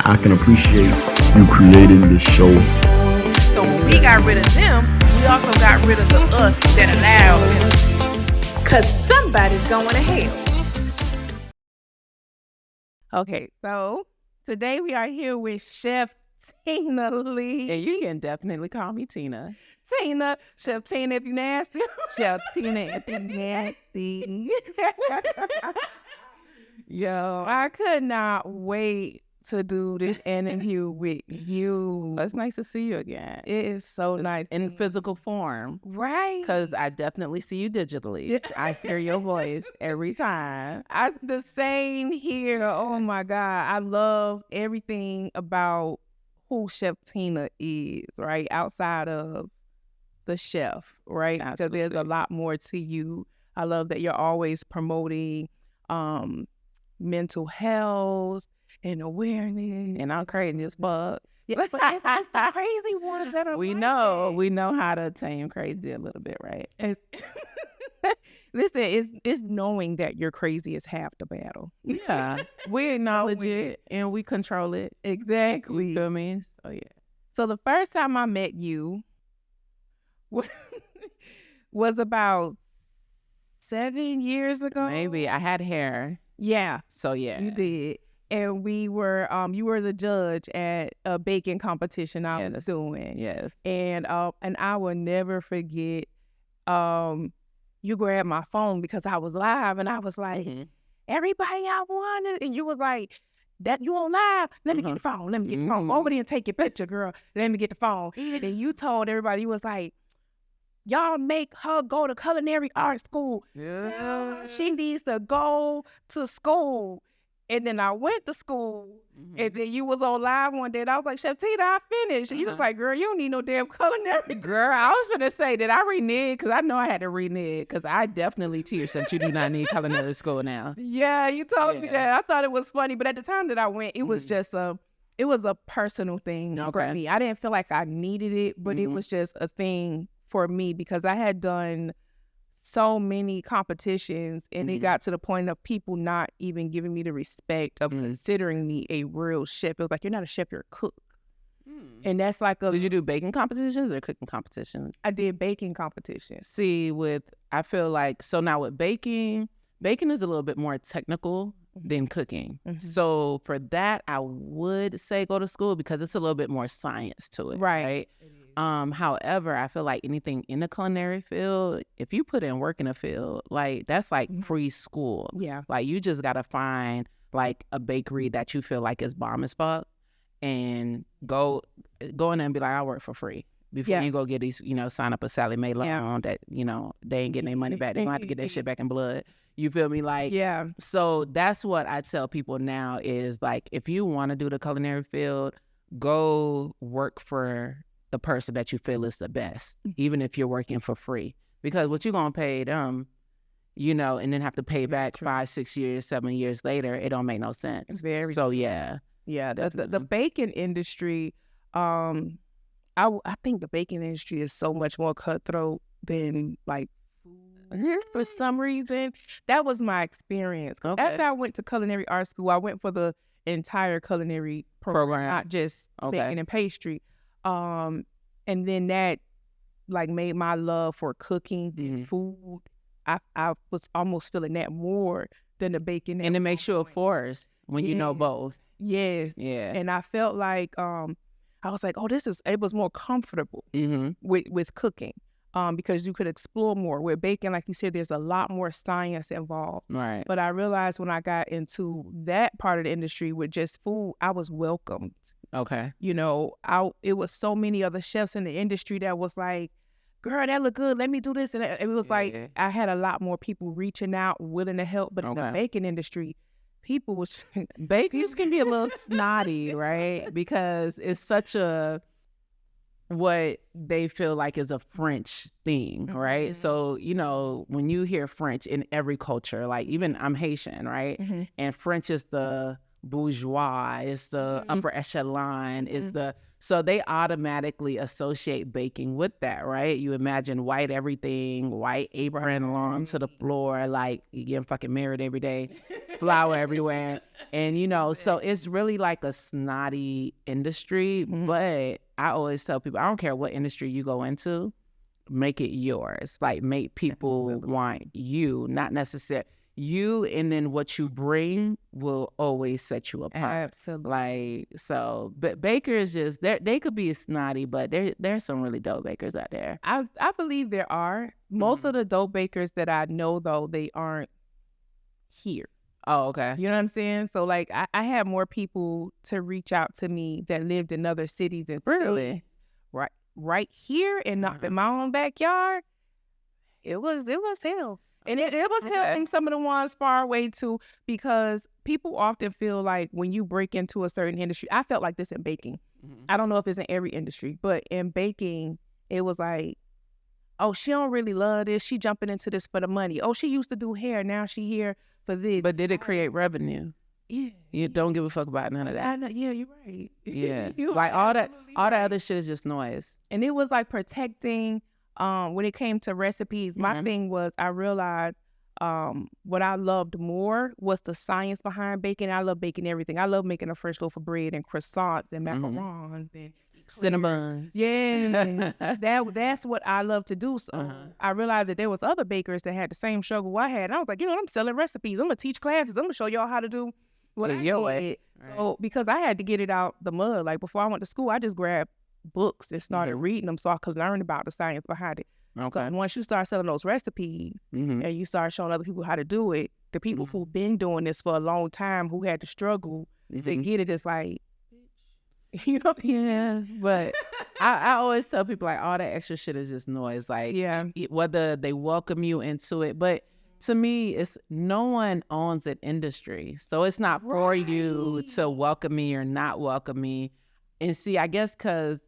I can appreciate you creating this show. So when we got rid of them, we also got rid of the us that allowed them. Cause somebody's going to hell. Okay, so today we are here with Chef Tina Lee. And you can definitely call me Tina. Tina, Chef Tina if you nasty. Chef Tina if you nasty. Yo, I could not wait to do this interview with you. It's nice to see you again. It is so nice. In physical form. Right. Because I definitely see you digitally. I hear your voice every time. The same here. Oh my God. I love everything about who Chef Tina is, right? Outside of the chef, right? Because there's a lot more to you. I love that you're always promoting mental health and awareness. And I'm crazy as fuck. Yeah, but it's the crazy ones that are we know how to tame crazy a little bit, right? Listen, it's knowing that you're crazy is half the battle. Yeah, we acknowledge it and we control it. Exactly. You feel me? So yeah. So the first time I met you was about 7 years ago. Maybe I had hair. Yeah. So yeah, you did. And we were, you were the judge at a baking competition I was doing. Yes. And I will never forget, you grabbed my phone because I was live and I was like, everybody I wanted. And you was like, that you on live? Let me get the phone. Let me get the phone. Over there and take your picture, girl. Let me get the phone. And then you told everybody, you was like, y'all make her go to culinary art school. Yeah. She needs to go to school. And then I went to school, and then you was on live one day, and I was like, Chef Tina, I finished. And you was like, girl, you don't need no damn culinary. Girl, I was going to say, did I renege? Because I know I had to renege, because I definitely teach that you do not need culinary school now. Yeah, you told me that. I thought it was funny, but at the time that I went, it was just it was a personal thing for me. I didn't feel like I needed it, but it was just a thing for me because I had done so many competitions and it got to the point of people not even giving me the respect of considering me a real chef. It was like, you're not a chef, you're a cook. And that's like Did you do baking competitions or cooking competitions? I did baking competitions. See, I feel like, so now with baking is a little bit more technical than cooking. So for that, I would say go to school because it's a little bit more science to it. Right. However, I feel like anything in the culinary field, if you put in work in a field, like that's like free school. Yeah. Like you just got to find like a bakery that you feel like is bomb as fuck and go in there and be like, I work for free. Before you go get these, sign up a Sally Mae loan that, they ain't getting their money back. They gonna have to get that shit back in blood. You feel me? Like, yeah. So that's what I tell people now is like, if you want to do the culinary field, go work for the person that you feel is the best, even if you're working for free. Because what you gonna pay them, and then have to pay back 5, 6 years, 7 years later, it don't make no sense. It's very so yeah. Yeah, the baking industry, I think the baking industry is so much more cutthroat than like food. For some reason. That was my experience. Okay. After I went to culinary art school, I went for the entire culinary program. Not just baking and pastry. And then that like made my love for cooking and food. I was almost feeling that more than the baking. And it makes you a force when you know both. Yes. Yeah. And I felt like I was like, oh, it was more comfortable with cooking. Because you could explore more. With baking, like you said, there's a lot more science involved. Right. But I realized when I got into that part of the industry with just food, I was welcomed. Okay. It was so many other chefs in the industry that was like, girl, that look good. Let me do this. And it was like, I had a lot more people reaching out, willing to help. But in the baking industry, people was... Bakers can be a little snotty, right? Because it's such what they feel like is a French thing, right? So, when you hear French in every culture, like even I'm Haitian, right? And French is the bourgeois, it's the upper echelon, it's the, so they automatically associate baking with that, right? You imagine white everything, white apron along to the floor, like you getting fucking married every day, flour everywhere. And, you know, so it's really like a snotty industry. But I always tell people, I don't care what industry you go into, make it yours. Like, make people want you, not necessarily you, and then what you bring will always set you apart. Absolutely. Like, so, but bakers just, they could be snotty, but there's some really dope bakers out there. I believe there are. Most of the dope bakers that I know, though, they aren't here. Oh, okay. You know what I'm saying? So, like, I had more people to reach out to me that lived in other cities and Really? states. Right here and not in my own backyard. It was hell. And it was hell in some of the ones far away too, because people often feel like when you break into a certain industry, I felt like this in baking. I don't know if it's in every industry, but in baking, it was like, oh, she don't really love this. She jumping into this for the money. Oh, she used to do hair. Now she here for this. But did it create revenue? Yeah. You don't give a fuck about none of that. I know, yeah, you're right. Yeah. You're Like all that absolutely all that right. other shit is just noise. And it was like protecting, when it came to recipes, my thing was I realized what I loved more was the science behind baking. I love baking everything. I love making a fresh loaf of bread and croissants and macarons and Cinnamon. yeah. That's what I love to do. So I realized that there was other bakers that had the same struggle I had. And I was like, you know, I'm selling recipes. I'm gonna teach classes. I'm gonna show y'all how to do what I your way. did. So because I had to get it out the mud. Like before I went to school, I just grabbed books and started reading them so I could learn about the science behind it. Okay. So once you start selling those recipes and you start showing other people how to do it, the people who've been doing this for a long time, who had to struggle to get it, it's like, you know? Yeah, but I always tell people like all that extra shit is just noise. Like, whether they welcome you into it, but to me, it's no one owns an industry, so it's not for you to welcome me or not welcome me. And see, I guess because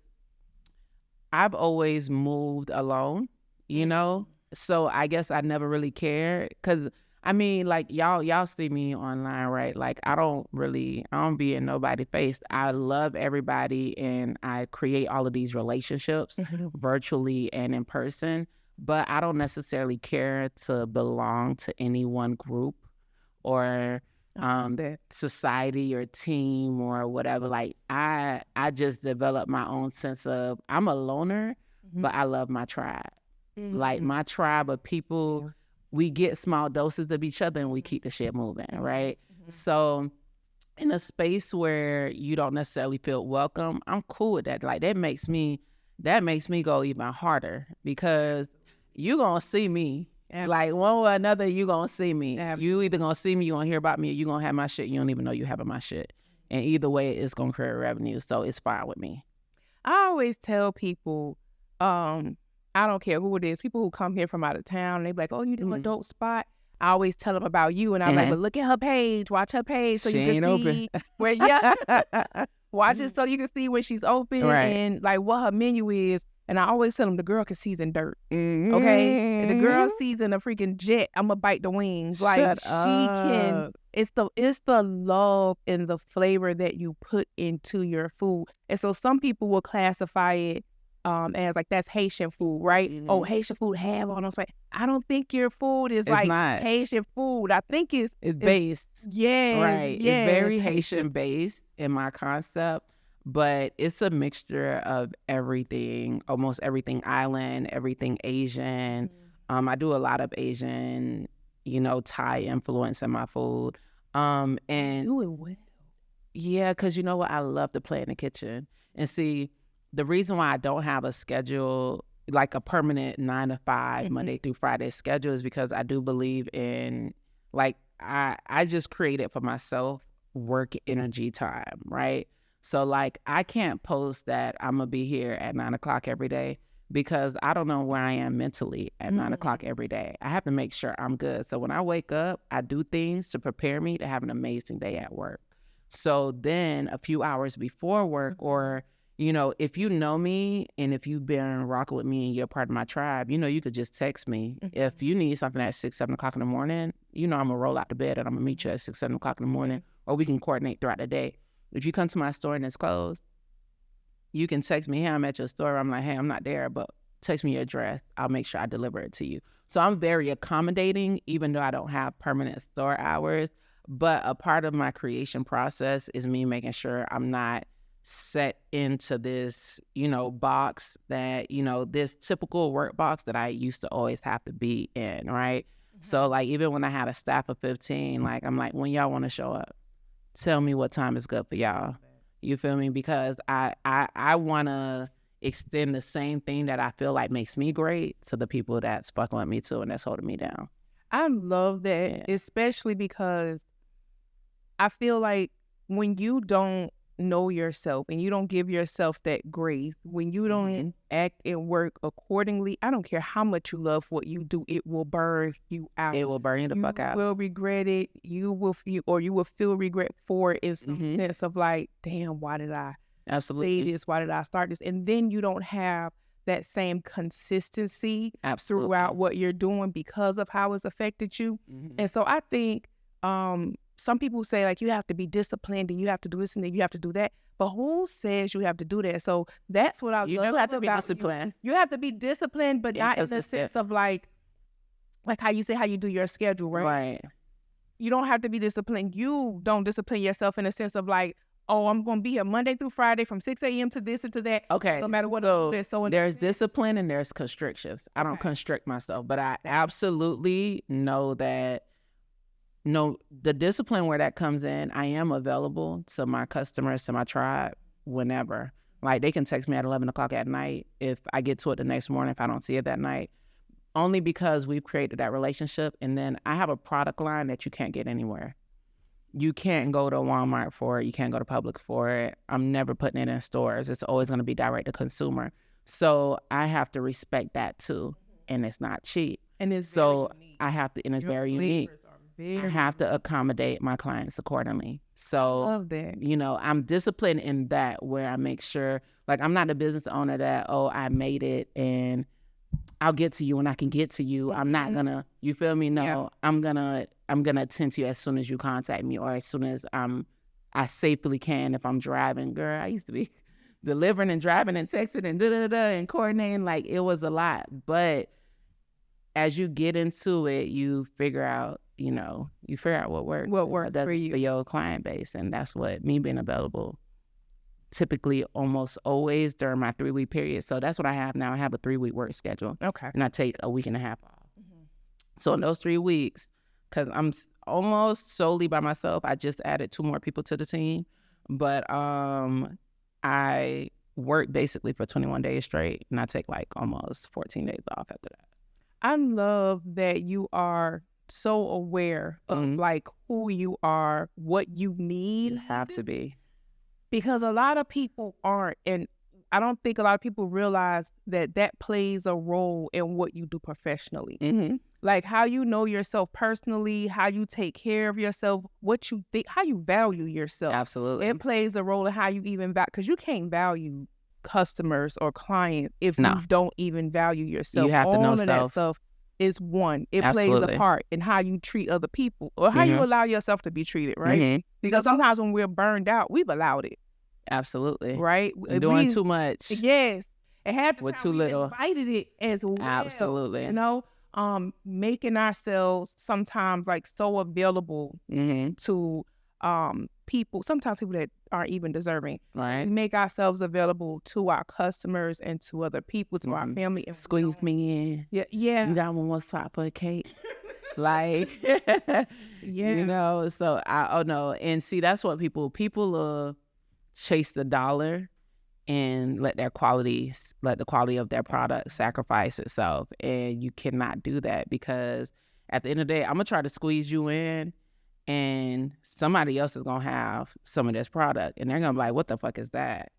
I've always moved alone, you know, so I guess I never really cared. Because I mean, like y'all see me online, right? Like I don't be in nobody's face. I love everybody and I create all of these relationships virtually and in person, but I don't necessarily care to belong to any one group or society or team or whatever. Like I just developed my own sense of, I'm a loner, but I love my tribe. Like my tribe of people, we get small doses of each other and we keep the shit moving, right? So in a space where you don't necessarily feel welcome, I'm cool with that. Like that makes me go even harder because you gonna see me. Like one way or another, you gonna see me. You either gonna see me, you gonna hear about me, or you gonna have my shit. You don't even know you having my shit. And either way, it's gonna create revenue. So it's fine with me. I always tell people, I don't care who it is, people who come here from out of town, they be like, oh, you do a dope spot. I always tell them about you, and I'm like, but look at her page, watch her page so She you can ain't see open. where, watch it so you can see when she's open and like what her menu is. And I always tell them the girl can season dirt, okay? And the girl season a freaking jet, I'ma bite the wings. Like Shut she up. can. It's the love and the flavor that you put into your food. And so some people will classify it as like that's Haitian food, right? Oh, Haitian food have all those. Like I don't think your food is like not. Haitian food. I think it's based. Yes, Right. yes. It's very Haitian based in my concept, but it's a mixture of everything, almost everything island, everything Asian. I do a lot of Asian, Thai influence in my food. And Do it well. yeah, because you know what? I love to play in the kitchen. And see, the reason why I don't have a schedule, like a permanent 9 to 5, Monday through Friday schedule, is because I do believe in, like, I just created for myself work energy time, right? So, like, I can't post that I'm going to be here at 9 o'clock every day because I don't know where I am mentally at 9 o'clock every day. I have to make sure I'm good. So when I wake up, I do things to prepare me to have an amazing day at work. So then a few hours before work, or if you know me and if you've been rocking with me and you're part of my tribe, you could just text me. If you need something at 6, 7 o'clock in the morning, I'm going to roll out the bed and I'm going to meet you at 6, 7 o'clock in the morning. or we can coordinate throughout the day. If you come to my store and it's closed, you can text me, hey, I'm at your store. I'm like, hey, I'm not there, but text me your address. I'll make sure I deliver it to you. So I'm very accommodating, even though I don't have permanent store hours. But a part of my creation process is me making sure I'm not set into this, box that, this typical work box that I used to always have to be in, right? So, like, even when I had a staff of 15, like, I'm like, when y'all want to show up, tell me what time is good for y'all. You feel me? Because I want to extend the same thing that I feel like makes me great to the people that's fucking with me too and that's holding me down. I love that, especially because I feel like when you don't know yourself and you don't give yourself that grace, when you don't act and work accordingly, I don't care how much you love what you do, it will burn you out. It will burn you the fuck out. You will regret it. You will feel regret for it in some sense of like, damn, why did I say this? Why did I start this? And then you don't have that same consistency throughout what you're doing because of how it's affected you. And so I think some people say, like, you have to be disciplined and you have to do this and then you have to do that. But who says you have to do that? So that's what I love. You have to be disciplined. You have to be disciplined, but not in the sense of like how you say how you do your schedule, right? Right. You don't have to be disciplined. You don't discipline yourself in the sense of like, oh, I'm going to be here Monday through Friday from 6 a.m. to this and to that. Okay. No matter what. So there's discipline and there's constrictions. I don't constrict myself, but I absolutely know that the discipline where that comes in, I am available to my customers, to my tribe, whenever. Like, they can text me at 11 o'clock at night if I get to it the next morning, if I don't see it that night. Only because we've created that relationship. And then I have a product line that you can't get anywhere. You can't go to Walmart for it. You can't go to Publix for it. I'm never putting it in stores. It's always going to be direct to consumer. So I have to respect that too. And it's not cheap. And it's I have to, and it's very unique. I have to accommodate my clients accordingly. So, love that. I'm disciplined in that, where I make sure, like, I'm not a business owner that, oh, I made it and I'll get to you when I can get to you. I'm not gonna, you feel me? No, yeah. I'm gonna attend to you as soon as you contact me, or as soon as I safely can. If I'm driving, girl, I used to be delivering and driving and texting and and coordinating, like, it was a lot. But as you get into it, you figure out what works. What works for you. For your client base. And that's what me being available typically almost always during my 3-week period. So that's what I have now. I have a 3-week work schedule. Okay. And I take a week and a half off. So in those 3 weeks, because I'm almost solely by myself, I just added 2 more people to the team. But I work basically for 21 days straight, and I take like almost 14 days off after that. I love that you are so aware of like who you are, what you need. You have to be. Because a lot of people aren't, and I don't think a lot of people realize that plays a role in what you do professionally. Like how you know yourself personally, how you take care of yourself, what you think, how you value yourself. Absolutely. It plays a role in how you even value, because you can't value customers or clients if you don't even value yourself. You have to know All of self. that stuff is one. It Absolutely. plays a part in how you treat other people or how you allow yourself to be treated, right? Because sometimes when we're burned out, we've allowed it. Absolutely. Right? Doing too much. Yes. And half the with time too we little. invited it as well. Absolutely. Making ourselves sometimes like so available to people, sometimes people that aren't even deserving. Right. Make ourselves available to our customers and to other people, to our family. And squeeze me in. Yeah. Yeah. You got one more swap for a cake. Like, so and see, that's what people chase the dollar and let the quality of their product sacrifice itself. And you cannot do that, because at the end of the day, I'm gonna try to squeeze you in, and somebody else is gonna have some of this product, and they're gonna be like, what the fuck is that?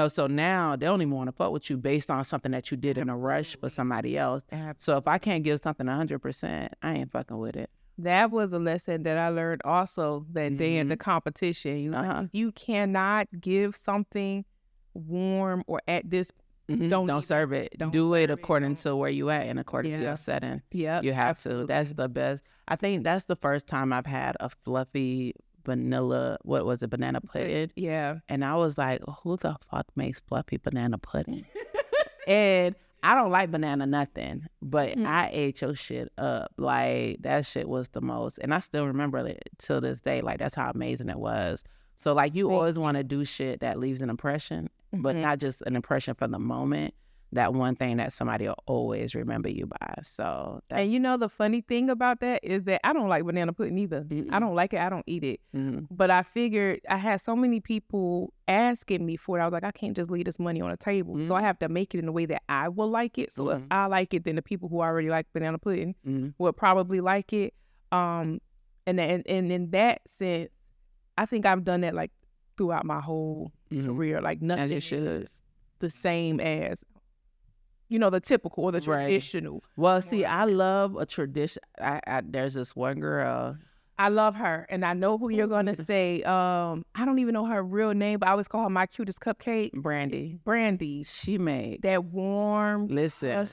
So now they don't even want to fuck with you based on something that you did in a rush for somebody else. So if I can't give something 100%, I ain't fucking with it. That was a lesson that I learned also that day in the competition. You cannot give something warm or at this. Don't serve it. Do it according to where you at and according to your setting. Yeah, you have to. That's the best. I think that's the first time I've had a fluffy vanilla, what was it, banana pudding. Yeah. And I was like, who the fuck makes fluffy banana pudding? And I don't like banana nothing, but I ate your shit up. Like, that shit was the most. And I still remember it till this day. Like, that's how amazing it was. So, like, you always want to do shit that leaves an impression, but not just an impression for the moment. That one thing that somebody will always remember you by. So, and you know, the funny thing about that is that I don't like banana pudding either. I don't like it. I don't eat it. But I figured I had so many people asking me for it. I was like, I can't just leave this money on the table. So I have to make it in a way that I will like it. So if I like it, then the people who already like banana pudding will probably like it. And in that sense, I think I've done that like throughout my whole career. Like nothing is the same as, you know, the typical or the traditional. Well, see, I love a tradition. There's this one girl. I love her, and I know who you're gonna say. I don't even know her real name, but I always call her my cutest cupcake. Brandy. She made that warm. Listen,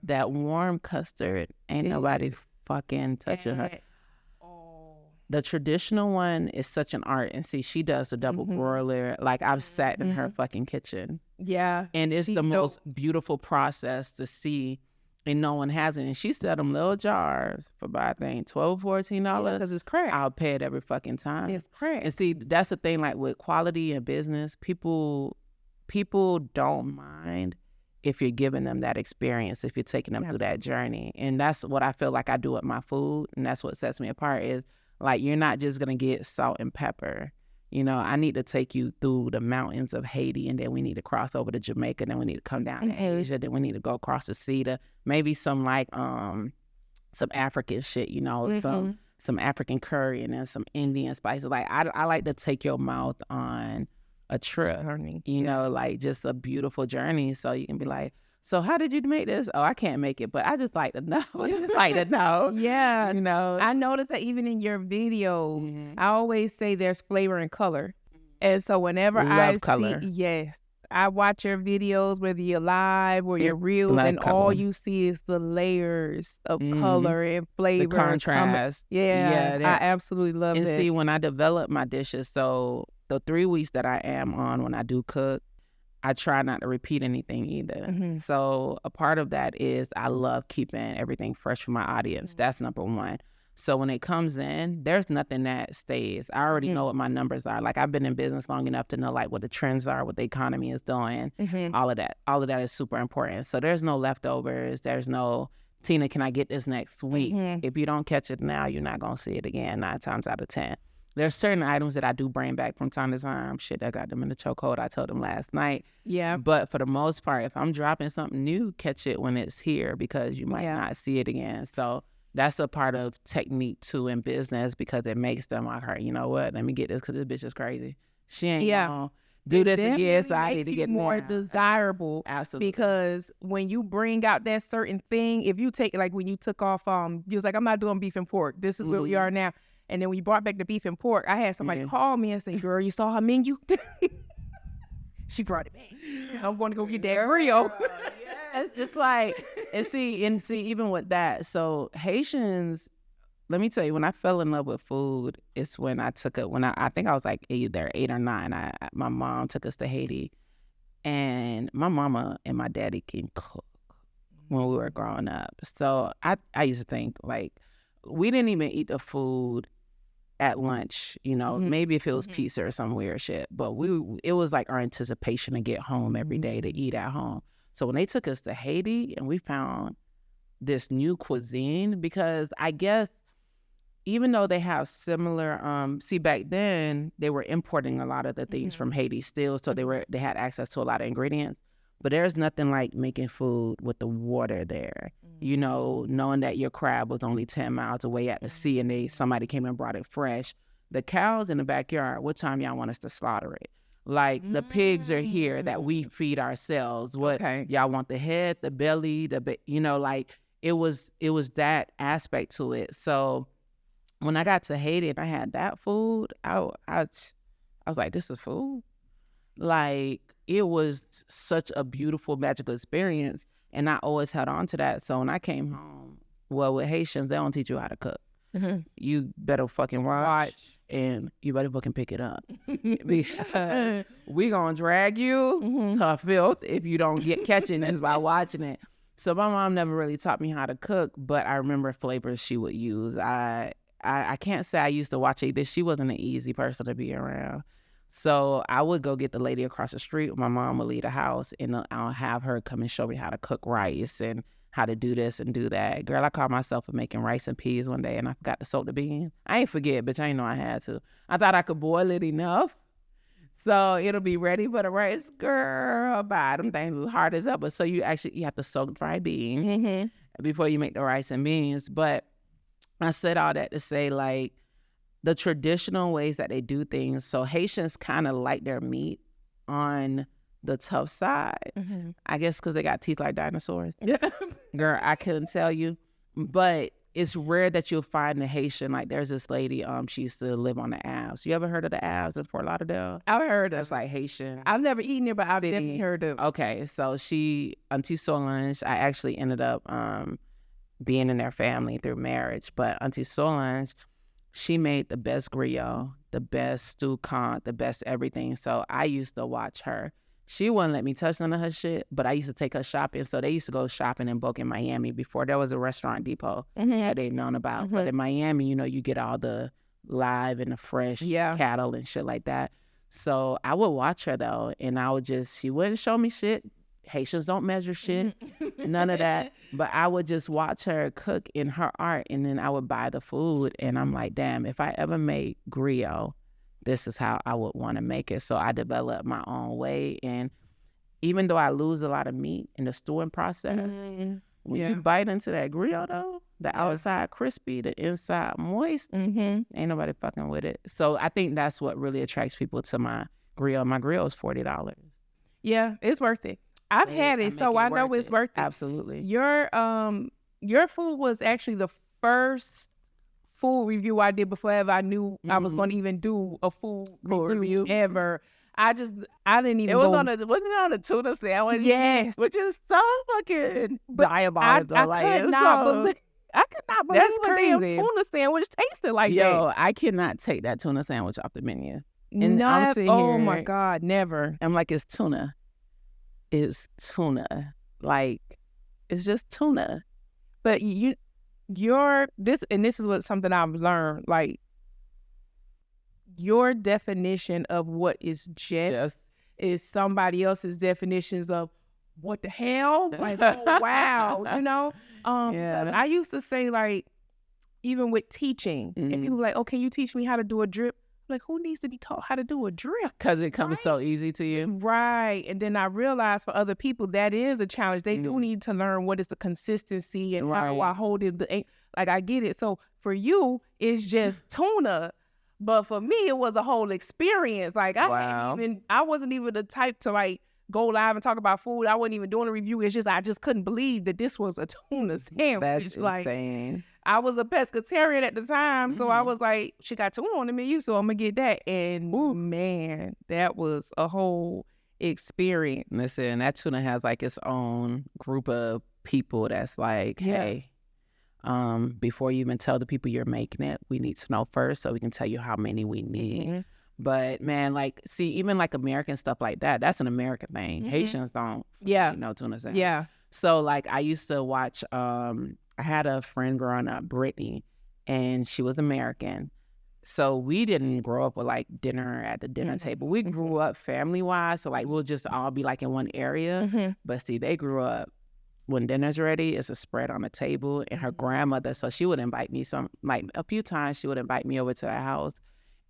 that warm custard. Ain't nobody fucking touching her. The traditional one is such an art. And see, she does the double broiler. Like, I've sat in her fucking kitchen. Yeah. And it's the most beautiful process to see, and no one has it. And she said them little jars for about, I think, $12, $14. Because it's crack. I'll pay it every fucking time. It's crack. And see, that's the thing, like with quality in business, people don't mind if you're giving them that experience, if you're taking them through that journey. And that's what I feel like I do with my food. And that's what sets me apart is, like, you're not just going to get salt and pepper. You know, I need to take you through the mountains of Haiti, and then we need to cross over to Jamaica, then we need to come down to Asia, then we need to go across the sea to maybe some, like, some African shit, you know, some African curry and then some Indian spices. Like, I like to take your mouth on a trip, you know, like just a beautiful journey. So you can be like, so how did you make this? Oh, I can't make it, but I just like to know. Yeah. You know. I noticed that even in your video, I always say there's flavor and color. And so whenever I color. I watch your videos, whether you're live or your reels, and all you see is the layers of color and flavor. The contrast. I absolutely love it. And see, when I develop my dishes, so the 3 weeks that I am on when I do cook, I try not to repeat anything either. So a part of that is I love keeping everything fresh for my audience. That's number one. So when it comes in, there's nothing that stays. I already know what my numbers are. Like, I've been in business long enough to know, like, what the trends are, what the economy is doing, all of that. All of that is super important. So there's no leftovers. There's no, Tina, can I get this next week? If you don't catch it now, you're not going to see it again 9 times out of 10. There's certain items that I do bring back from time to time. Shit, I got them in the chokehold. I told them last night. Yeah. But for the most part, if I'm dropping something new, catch it when it's here because you might not see it again. So that's a part of technique too in business because it makes them like, her, you know what? Let me get this because this bitch is crazy. She ain't gonna do this again, so I need to get more more desirable. Absolutely. Because when you bring out that certain thing, if you take, like when you took off, you was like, I'm not doing beef and pork. This is where we are now. And then when you brought back the beef and pork, I had somebody call me and say, girl, you saw her menu? She brought it back. I'm going to go get that grill. It's just like, and see, even with that, so Haitians, let me tell you, when I fell in love with food, it's when I took it, I think I was like either 8 or 9, my mom took us to Haiti. And my mama and my daddy can cook when we were growing up. So I used to think, like, we didn't even eat the food at lunch, you know, maybe if it was pizza or some weird shit, but it was like our anticipation to get home every day to eat at home. So when they took us to Haiti and we found this new cuisine, because I guess even though they have similar, see, back then they were importing a lot of the things from Haiti still, so they had access to a lot of ingredients. But there's nothing like making food with the water there. You know, knowing that your crab was only 10 miles away at the sea and somebody came and brought it fresh. The cows in the backyard, what time y'all want us to slaughter it? Like, the pigs are here that we feed ourselves. What y'all want, the head, the belly, you know, like, it was that aspect to it. So when I got to Haiti and I had that food, I was like, this is food? Like, it was such a beautiful, magical experience. And I always held on to that. So when I came home, well, with Haitians, they don't teach you how to cook. you better fucking watch. And you better fucking pick it up. Because we gonna drag you to filth if you don't get catching this by watching it. So my mom never really taught me how to cook, but I remember flavors she would use. I can't say I used to watch either. She wasn't an easy person to be around. So I would go get the lady across the street. My mom would leave the house, and I'll have her come and show me how to cook rice and how to do this and do that. Girl, I caught myself for making rice and peas one day, and I forgot to soak the beans. I ain't forget, bitch. I ain't know I had to. I thought I could boil it enough so it'll be ready for the rice. Girl, bye. Them things was hard as ever. So you have to soak fried beans before you make the rice and beans. But I said all that to say, like, the traditional ways that they do things. So Haitians kind of like their meat on the tough side. I guess because they got teeth like dinosaurs. Girl, I couldn't tell you. But it's rare that you'll find a Haitian. Like, there's this lady, she used to live on the Avs. You ever heard of the Avs in Fort Lauderdale? I've heard of it. That's like Haitian. I've never eaten it, but I've definitely heard of it. Okay, so Auntie Solange, I actually ended up being in their family through marriage. But Auntie Solange, she made the best griot, the best stew conch, the best everything. So I used to watch her. She wouldn't let me touch none of her shit, but I used to take her shopping. So they used to go shopping in Bakin, Miami before there was a restaurant depot that they'd known about. But in Miami, you get all the live and the fresh cattle and shit like that. So I would watch her though, and she wouldn't show me shit. Haitians don't measure shit, none of that. But I would just watch her cook in her art, and then I would buy the food, and I'm like, damn, if I ever made griot, this is how I would want to make it. So I developed my own way. And even though I lose a lot of meat in the stewing process, when you bite into that griot though, the outside crispy, the inside moist, ain't nobody fucking with it. So I think that's what really attracts people to my griot. My griot is $40. Yeah, it's worth it. I've had it, so I know it's worth it. Absolutely. Your food was actually the first food review I did before ever I knew I was going to even do a food review ever. I didn't even wasn't it on a tuna sandwich? Yes. Which is so fucking diabolical. I could not believe That's a damn crazy. Tuna sandwich tasted like that. Yo, I cannot take that tuna sandwich off the menu. And I'm sitting here, my God, never. I'm like, it's tuna. It's tuna. Like, it's just tuna. But this is what something I've learned, like, your definition of what is just is somebody else's definitions of what the hell? Like, oh, wow, I used to say, like, even with teaching, and people were like, oh, can you teach me how to do a drip? Like, who needs to be taught how to do a drip? Because it comes so easy to you. Right. And then I realized for other people, that is a challenge. They do need to learn what is the consistency and how I hold it. Like, I get it. So for you, it's just tuna. But for me, it was a whole experience. Like, I wasn't even the type to, like, go live and talk about food. I wasn't even doing a review. It's just, I just couldn't believe that this was a tuna sandwich. That's like, insane. I was a pescatarian at the time, so I was like, she got tuna on the menu, so I'm gonna get that. And man, that was a whole experience. Listen, that tuna has like its own group of people that's like, hey, before you even tell the people you're making it, we need to know first so we can tell you how many we need. But man, like, see, even like American stuff like that, that's an American thing. Haitians don't know tuna sandwich. Yeah. So like, I used to watch, I had a friend growing up, Brittany, and she was American. So we didn't grow up with like dinner at the dinner table. We grew up family-wise, so like we'll just all be like in one area. But see, they grew up when dinner's ready, it's a spread on the table. And her grandmother, so she would invite me a few times, she would invite me over to the house.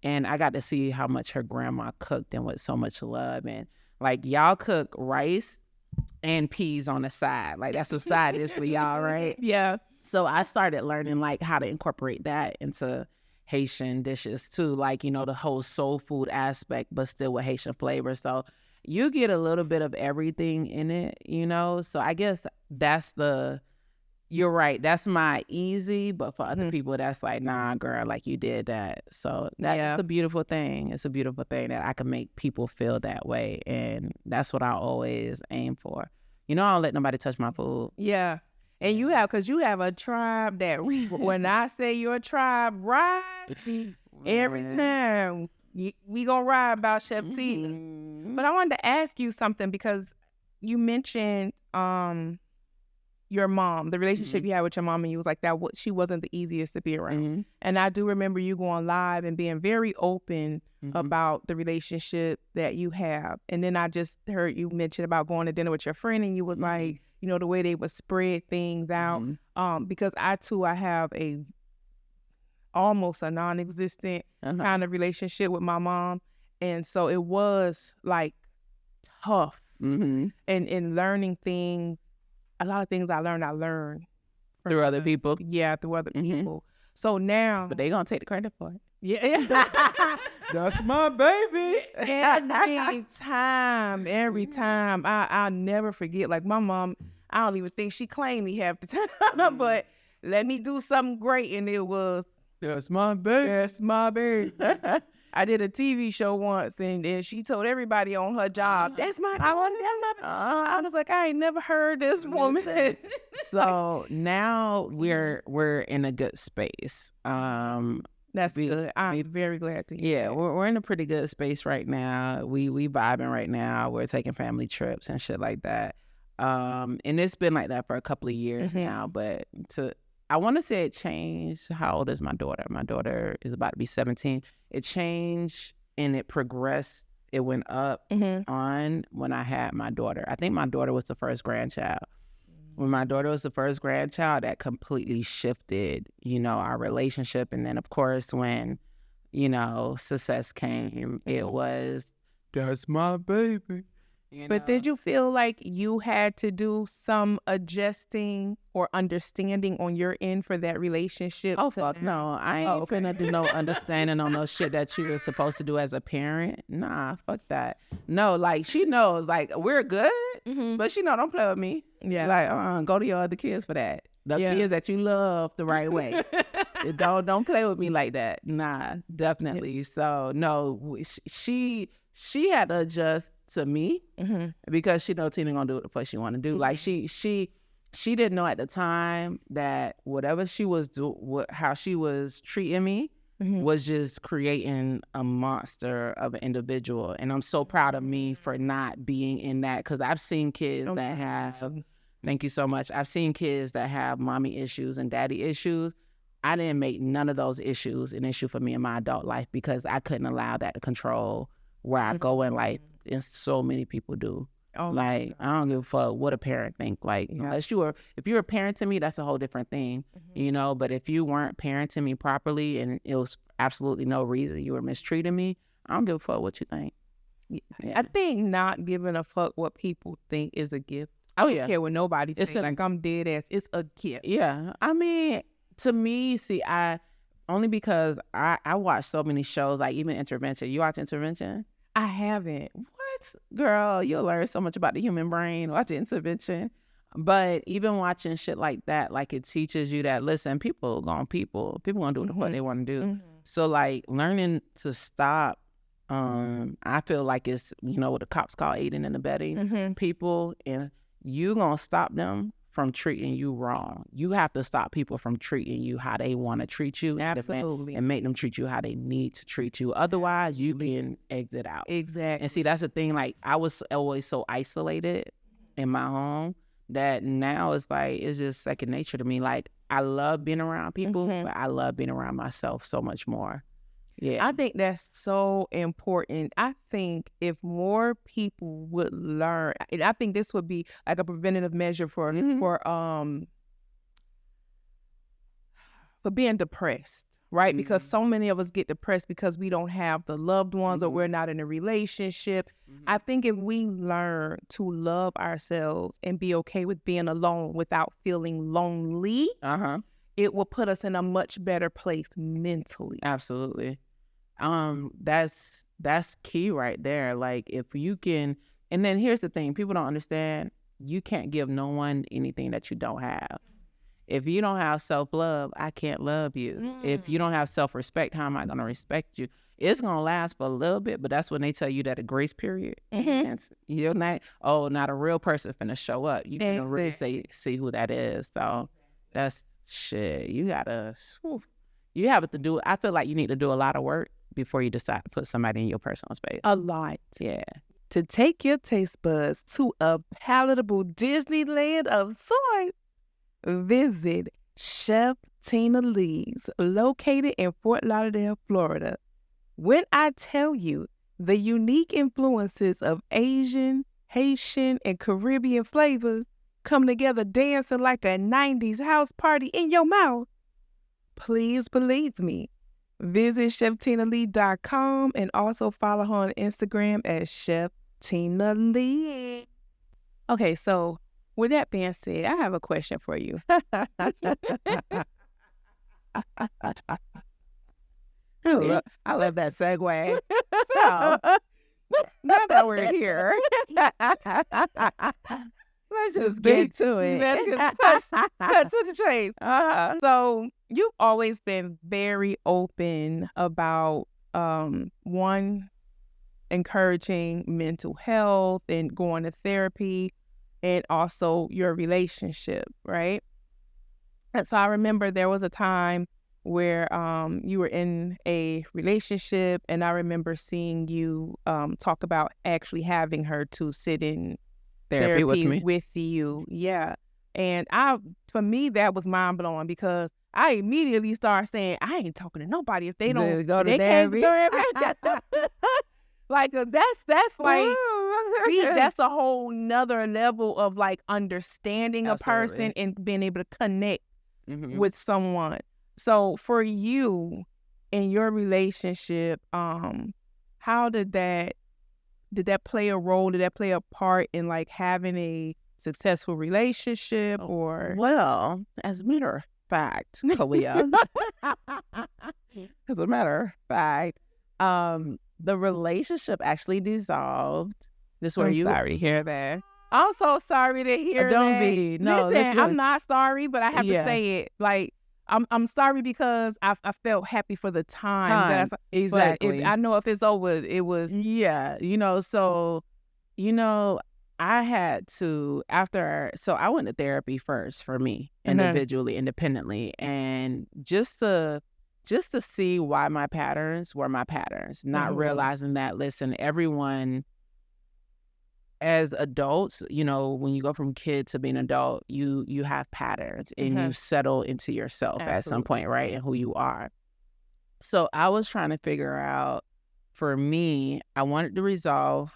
And I got to see how much her grandma cooked and with so much love. And like, y'all cook rice and peas on the side. Like, that's a side dish for y'all, right? Yeah. So I started learning like how to incorporate that into Haitian dishes too. Like, the whole soul food aspect, but still with Haitian flavor. So you get a little bit of everything in it, So I guess you're right. That's my easy, but for other people, that's like, nah, girl, like you did that. So that's a beautiful thing. It's a beautiful thing that I can make people feel that way. And that's what I always aim for. I don't let nobody touch my food. Yeah. And you have, because you have a tribe that when I say your tribe ride, every time we gonna ride about Chef Tina. But I wanted to ask you something because you mentioned your mom, the relationship you had with your mom, and you was like that. She wasn't the easiest to be around. And I do remember you going live and being very open about the relationship that you have. And then I just heard you mention about going to dinner with your friend, and you was like, you know, the way they would spread things out. Because I have almost a non-existent kind of relationship with my mom. And so it was like tough. And in learning things, a lot of things I learned through other people. Yeah, through other people. So now, but they gonna take the credit for it. Yeah. That's my baby. Every time, I'll never forget. Like my mom, I don't even think she claimed me half the time, but let me do something great, and it was, that's my baby. That's my baby. I did a TV show once, and she told everybody on her job, that's my baby. I was like, I ain't never heard this woman. So now we're in a good space. That's good. I'm very glad to hear. Yeah, we're in a pretty good space right now. We vibing right now. We're taking family trips and shit like that. And it's been like that for a couple of years now. But I want to say it changed. How old is my daughter? My daughter is about to be 17. It changed and it progressed. It went up on when I had my daughter. I think my daughter was the first grandchild. When my daughter was the first grandchild, that completely shifted, you know, our relationship. And then, of course, when, you know, success came, it was, that's my baby. You know? But did you feel like you had to do some adjusting or understanding on your end for that relationship? Oh, fuck no. I ain't finna do no understanding on no shit that you were supposed to do as a parent. Nah, fuck that. No, like, she knows, like, we're good, but she know, don't play with me. Yeah. Like, go to your other kids for that. The kids that you love the right way. Don't play with me like that. Nah, definitely. Yeah. So, no, she had to adjust to me because she know Tina gonna do what the fuck she want to do. Like she didn't know at the time that whatever she was how she was treating me was just creating a monster of an individual. And I'm so proud of me for not being in that, because I've seen kids that have. Thank you so much. I've seen kids that have mommy issues and daddy issues. I didn't make none of those issues an issue for me in my adult life because I couldn't allow that to control where I go in life. And so many people do. Like, I don't give a fuck what a parent think. Like, unless if you're a parent to me, that's a whole different thing, you know. But if you weren't parenting me properly and it was absolutely no reason you were mistreating me, I don't give a fuck what you think. Yeah. I think not giving a fuck what people think is a gift. Oh, I don't care what nobody thinks. Like, I'm dead ass. It's a gift. Yeah. I mean, to me, see, only because I watch so many shows, like even Intervention. You watch Intervention? I haven't. What? Girl, you'll learn so much about the human brain watching Intervention. But even watching shit like that, like, it teaches you that, listen, people gonna do what the fuck they want to do. So, like, learning to stop, I feel like it's, you know, what the cops call aiding and abetting people, and you gonna stop them from treating you wrong. You have to stop people from treating you how they want to treat you. Absolutely. And make them treat you how they need to treat you. Otherwise, you can exit out. Exactly. And see, that's the thing. Like, I was always so isolated in my home that now it's like, it's just second nature to me. Like, I love being around people, but I love being around myself so much more. Yeah. I think that's so important. I think if more people would learn, and I think this would be like a preventative measure for being depressed, right? Because so many of us get depressed because we don't have the loved ones or we're not in a relationship. I think if we learn to love ourselves and be okay with being alone without feeling lonely, it will put us in a much better place mentally. Absolutely. That's key right there. Like, if you can, and then here's the thing, people don't understand, you can't give no one anything that you don't have. If you don't have self-love, I can't love you. If you don't have self-respect, how am I going to respect you? It's going to last for a little bit, but that's when they tell you that a grace period. You're not, not a real person finna show up. You can really see who that is. So that's shit. You have to do, I feel like you need to do a lot of work before you decide to put somebody in your personal space. A lot. Yeah. To take your taste buds to a palatable Disneyland of sorts, visit Chef Tina Lee's, located in Fort Lauderdale, Florida. When I tell you the unique influences of Asian, Haitian, and Caribbean flavors come together dancing like a 90s house party in your mouth, please believe me. Visit ChefTinaLee.com and also follow her on Instagram at Chef Tina Lee. Okay, so with that being said, I have a question for you. I love that segue. So, now that we're here, let's just get to it. Cut to the chase. So you've always been very open about one, encouraging mental health and going to therapy, and also your relationship, right? And so I remember there was a time where you were in a relationship, and I remember seeing you talk about actually having her to sit in therapy with you. Yeah. And for me, that was mind blowing, because I immediately started saying, I ain't talking to nobody if they don't go to therapy. therapy. Like that's like see, that's a whole nother level of like understanding a person and being able to connect with someone. So for you in your relationship, how did that play a role? Did that play a part in like having a successful relationship? Or well, as a matter of fact, Kalia, as a matter of fact, the relationship actually dissolved. I'm sorry to hear that. I'm so sorry to hear that. Don't be. No, listen, I'm not sorry, but I have to say it. Like, I'm sorry because I felt happy for the time. Exactly. But I know if it's over, it was. Yeah. So, I had to, so I went to therapy first for me, individually, independently, and just to see why my patterns were my patterns, not realizing that, listen, everyone, as adults, when you go from kid to being adult, you have patterns and you settle into yourself at some point, right? And who you are. So I was trying to figure out, for me, I wanted to resolve,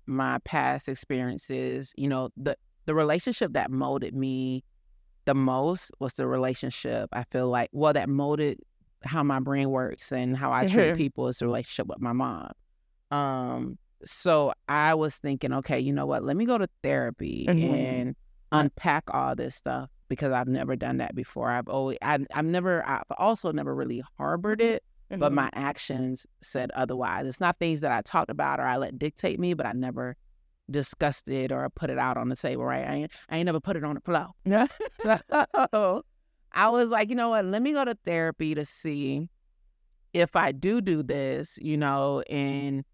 my past experiences. The relationship that molded me the most was the relationship, I feel like, that molded how my brain works and how I treat people, is the relationship with my mom. So I was thinking, okay, you know what? Let me go to therapy and unpack all this stuff, because I've never done that before. I've also never really harbored it, but my actions said otherwise. It's not things that I talked about or I let dictate me, but I never discussed it or put it out on the table, right? I ain't never put it on the floor. So I was like, you know what? Let me go to therapy to see if I do this, and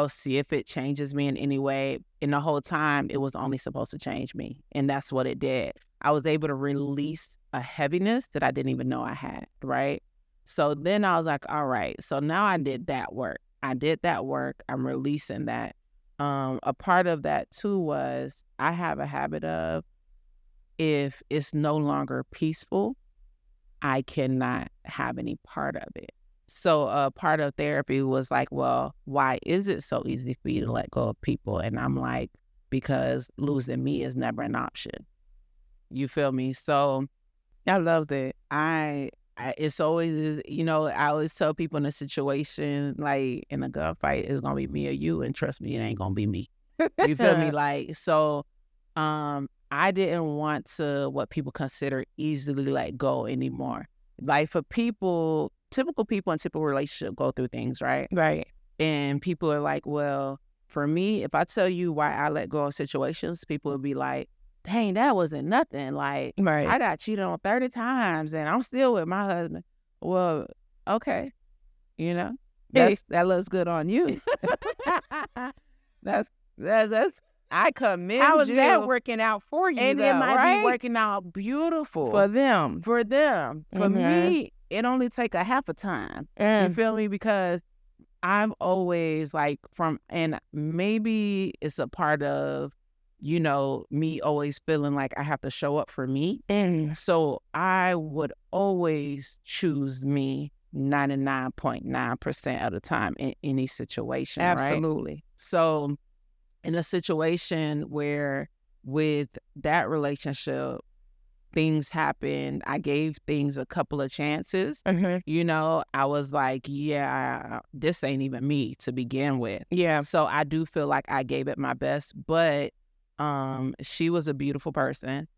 see if it changes me in any way. And the whole time, it was only supposed to change me. And that's what it did. I was able to release a heaviness that I didn't even know I had, right? So then I was like, all right, so now I did that work. I'm releasing that. A part of that, too, was I have a habit of, if it's no longer peaceful, I cannot have any part of it. So a part of therapy was like, well, why is it so easy for you to let go of people? And I'm like, because losing me is never an option. You feel me? So I love that. It's always, I always tell people in a situation, like in a gunfight, it's going to be me or you. And trust me, it ain't going to be me. You feel me? Like, so I didn't want to, what people consider, easily let go anymore. Like, for people, typical people in typical relationship go through things, right? Right. And people are like, well, for me, if I tell you why I let go of situations, people will be like, dang, that wasn't nothing. Like, Right. I got cheated on 30 times and I'm still with my husband. Well, okay. You know, that looks good on you. that's I commend How is you. that working out for you, And though, it might right? be working out beautiful for them. for them. For me, it only take a half a time. You feel me? Because I'm always like and maybe it's a part of, you know, me always feeling like I have to show up for me. So I would always choose me 99.9% of the time in any situation. Absolutely. Right? So in a situation where with that relationship, things happened, I gave things a couple of chances. You know, I was like, yeah, this ain't even me to begin with. Yeah. So I do feel like I gave it my best, but she was a beautiful person.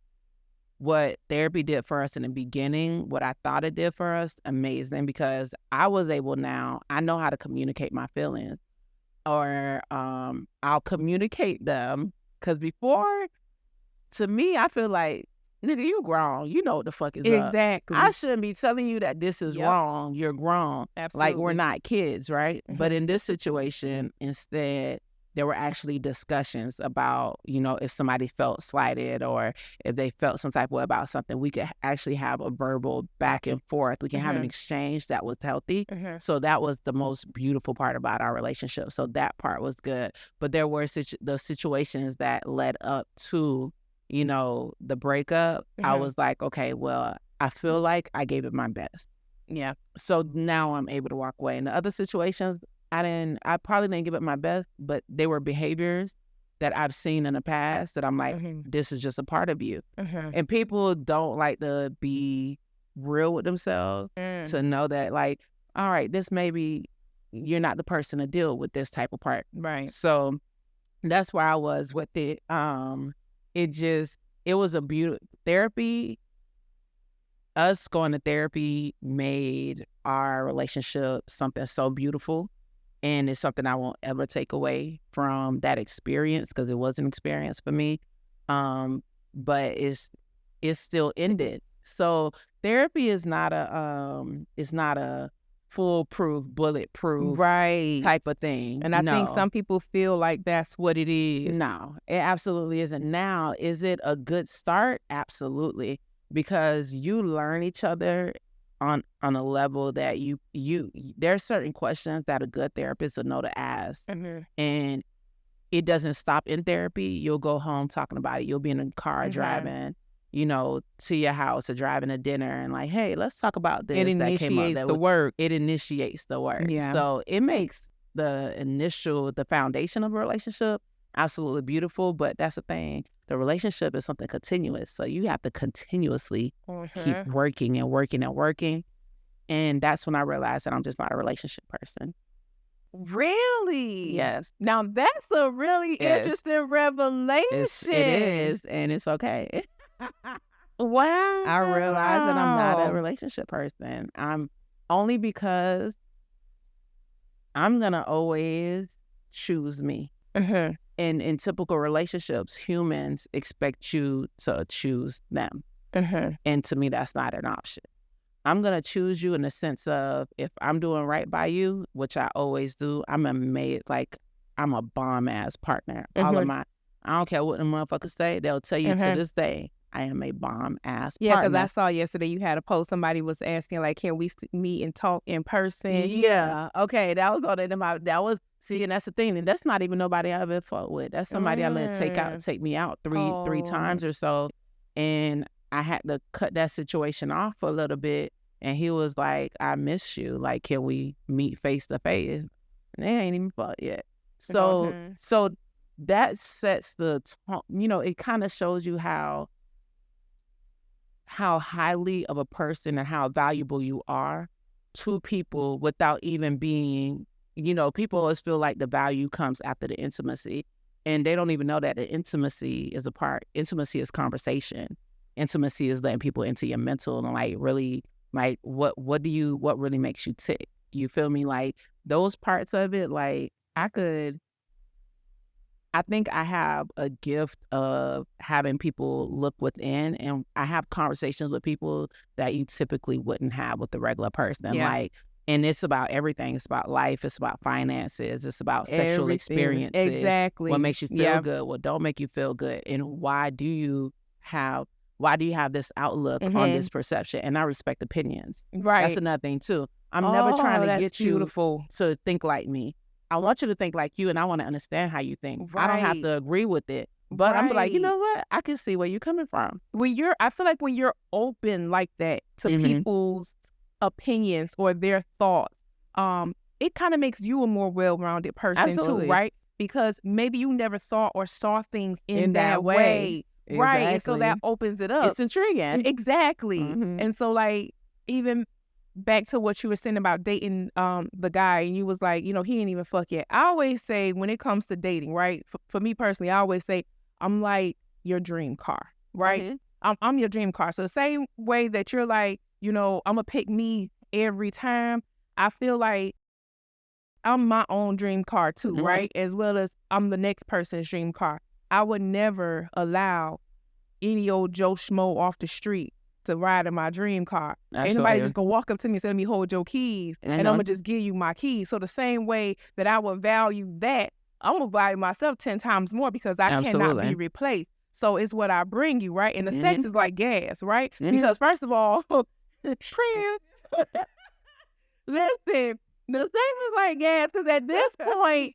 What therapy did for us in the beginning, what I thought it did for us, amazing, because I was able now, I know how to communicate my feelings, or I'll communicate them, because before, to me, I feel like, nigga, you grown. You know what the fuck is up. Exactly. I shouldn't be telling you that this is wrong. You're grown. Absolutely. Like, we're not kids, right? But in this situation, instead, there were actually discussions about, you know, if somebody felt slighted or if they felt some type of way about something, we could actually have a verbal back and forth. We can have an exchange that was healthy. So that was the most beautiful part about our relationship. So that part was good. But there were the situations that led up to, you know, the breakup. I was like, okay, well, I feel like I gave it my best. Yeah. So now I'm able to walk away. In the other situations, I probably didn't give it my best, but they were behaviors that I've seen in the past that I'm like, this is just a part of you. And people don't like to be real with themselves to know that, like, all right, this maybe you're not the person to deal with this type of part. Right. So that's where I was with it. It was a beautiful therapy. Us going to therapy made our relationship something so beautiful. And it's something I won't ever take away from that experience, because it was an experience for me. But it's still ended. So therapy is not a foolproof, bulletproof type of thing. And I think some people feel like that's what it is. No, it absolutely isn't. Now, is it a good start? Absolutely. Because you learn each other on a level that you there are certain questions that a good therapist will know to ask. And it doesn't stop in therapy. You'll go home talking about it. You'll be in a car driving, you know, to your house or driving to dinner and like, hey, let's talk about this. It initiates the work. It initiates the work. Yeah. So it makes the foundation of a relationship absolutely beautiful. But that's the thing. The relationship is something continuous. So you have to continuously keep working and working and working. And that's when I realized that I'm just not a relationship person. Really? Yes. Now that's a really interesting revelation. It is. And it's okay. Wow. I realized that I'm not a relationship person. I'm only because I'm going to always choose me. In typical relationships, humans expect you to choose them. And to me, that's not an option. I'm going to choose you in the sense of, if I'm doing right by you, which I always do, I'm a bomb-ass partner. All of I don't care what the motherfuckers say, they'll tell you to this day, I am a bomb-ass partner. Yeah, because I saw yesterday you had a post, somebody was asking, like, can we meet and talk in person? Yeah. Okay, that was all that. See, and that's the thing, and that's not even nobody I ever fought with. That's somebody I let take me out three times or so, and I had to cut that situation off for a little bit. And he was like, "I miss you. Like, can we meet face to face?" And they ain't even fought yet. So that sets the tone. You know, it kind of shows you how highly of a person and how valuable you are to people without even being. You know, people always feel like the value comes after the intimacy, and they don't even know that the intimacy is a part. Intimacy is conversation. Intimacy is letting people into your mental and like really like what really makes you tick. You feel me? Like those parts of it, like I I think I have a gift of having people look within, and I have conversations with people that you typically wouldn't have with the regular person. Yeah. Like, and it's about everything. It's about life. It's about finances. It's about sexual Everything. experiences. Exactly. What makes you feel good? What don't make you feel good? And why do you have this outlook on this perception? And I respect opinions. Right. That's another thing too. I'm never trying to get beautiful. you to think like me. I want you to think like you, and I want to understand how you think. I don't have to agree with it, but I'm like, you know what? I can see where you're coming from. I feel like when you're open like that to people's opinions or their thoughts, it kind of makes you a more well-rounded person too, right? Because maybe you never thought or saw things in that way. Exactly. Right? And so that opens it up. It's intriguing. Exactly. And so like, even back to what you were saying about dating the guy, and you was like, he ain't even fuck yet. I always say, when it comes to dating, right? For me personally, I always say, I'm like your dream car, right? I'm your dream car. So the same way that you're like, I'm gonna pick me every time, I feel like I'm my own dream car too, right? As well as I'm the next person's dream car. I would never allow any old Joe Schmo off the street to ride in my dream car. Ain't nobody just gonna walk up to me and say, let me hold your keys, and I'm gonna just give you my keys. So the same way that I would value that, I'm gonna value myself 10 times more, because I cannot be replaced. So it's what I bring you, right? And the sex is like gas, right? Because first of all, listen, the sex is like gas, because at this point,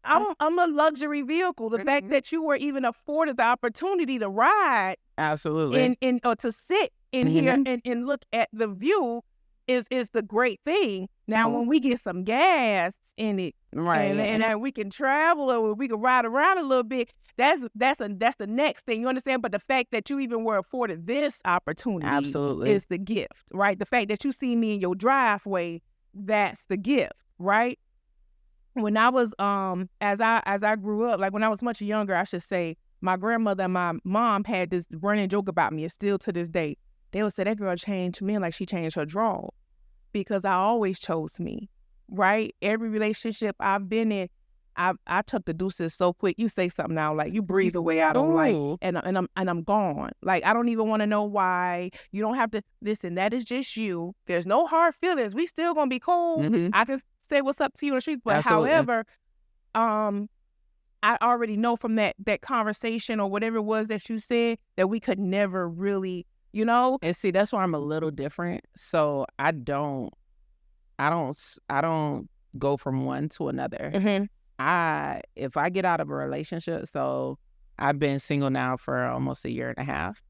I'm a luxury vehicle. The fact that you were even afforded the opportunity to ride, absolutely, or to sit in here and look at the view is the great thing. Now, when we get some gas in it, right, and we can travel, or we can ride around a little bit, that's the next thing. You understand? But the fact that you even were afforded this opportunity, absolutely, is the gift, right? The fact that you see me in your driveway, that's the gift, right? When I was as I grew up, like when I was much younger, I should say, my grandmother and my mom had this running joke about me. It's still to this day. They would say, that girl changed men like she changed her draw, because I always chose me, right? Every relationship I've been in, I took the deuces so quick. You say something now, like you breathe away, I don't like, and I'm gone. Like, I don't even want to know why. You don't have to listen. That is just you. There's no hard feelings. We still gonna be cool. I can say what's up to you on the streets, but however, I already know from that conversation or whatever it was that you said, that we could never really, And see, that's why I'm a little different. So I don't go from one to another. If I get out of a relationship, so I've been single now for almost a year and a half,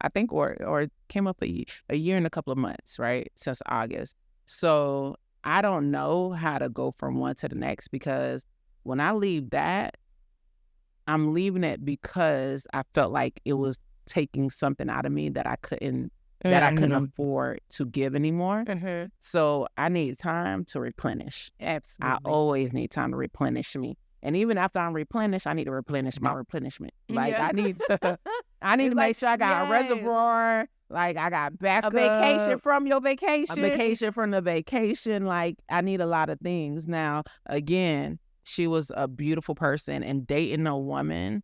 I think, or came up a year and a couple of months, right, since August. So I don't know how to go from one to the next, because when I leave that, I'm leaving it because I felt like it was taking something out of me that I couldn't afford to give anymore. So I need time to replenish. Absolutely. I always need time to replenish me. And even after I'm replenished, I need to replenish my replenishment. Like, I need to make sure I got a reservoir. Like, I got backup. A vacation from your vacation. A vacation from the vacation. Like, I need a lot of things. Now, again, she was a beautiful person, and dating a woman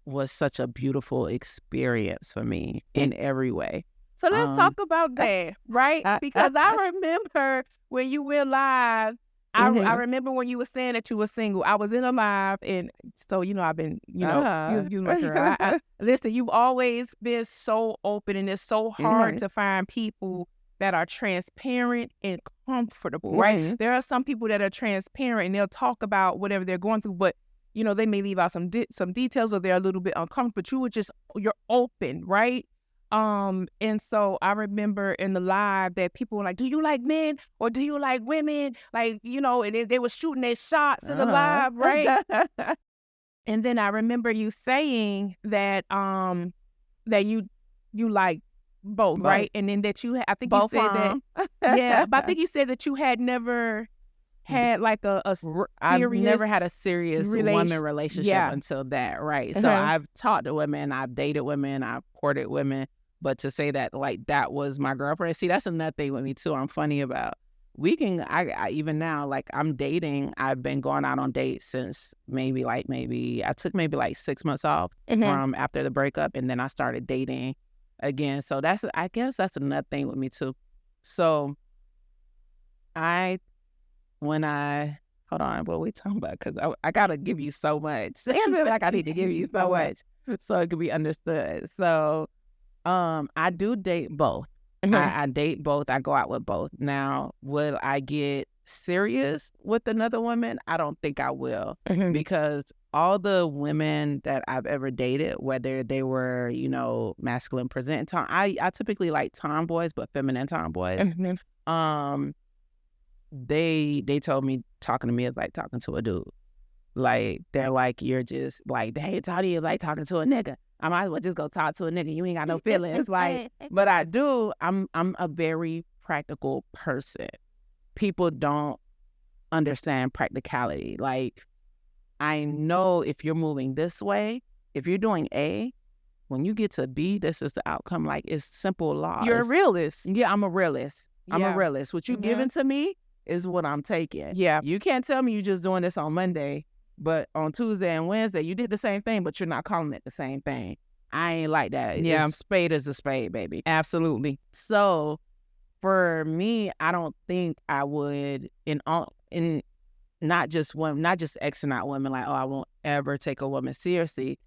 was such a beautiful experience for me in every way. So let's talk about that, right? Because I remember when you went live, I remember when you were saying that you were single. I was in a live, and so, I've been, you my girl. Listen, you've always been so open, and it's so hard to find people that are transparent and comfortable, right? There are some people that are transparent and they'll talk about whatever they're going through, but they may leave out some details, or they're a little bit uncomfortable. But you're open, right? And so I remember in the live that people were like, do you like men or do you like women? Like, and they were shooting their shots in the live, right? And then I remember you saying that that you like both, right? And then that you, I think both you said that, yeah, but I think you said that you had never had like a serious, I've never had a serious woman relationship until that, right? So I've talked to women, I've dated women, I've courted women, but to say that like that was my girlfriend, see, that's another thing with me too. I'm funny about we can, I even now, like I'm dating, I've been going out on dates since I took maybe like 6 months off from after the breakup, and then I started dating again. So I guess that's another thing with me too. So hold on, what are we talking about? Because I got to give you so much. I feel like I need to give you so much so it can be understood. So I do date both. I date both. I go out with both. Now, will I get serious with another woman? I don't think I will, because all the women that I've ever dated, whether they were, masculine presenting, I typically like tomboys, but feminine tomboys. They told me talking to me is like talking to a dude. Like, they're like, you're just like, hey, Tony, like talking to a nigga. I might as well just go talk to a nigga. You ain't got no feelings. Like, but I do. I'm a very practical person. People don't understand practicality. Like, I know if you're moving this way, if you're doing A, when you get to B, this is the outcome. Like, it's simple laws. You're a realist. Yeah, I'm a realist. I'm Yeah. a realist. What you giving to me is what I'm taking. Yeah. You can't tell me you're just doing this on Monday, but on Tuesday and Wednesday, you did the same thing, but you're not calling it the same thing. I ain't like that. Yeah. A spade is a spade, baby. Absolutely. So for me, I don't think I would, in not just Xing out women, like, oh, I won't ever take a woman seriously.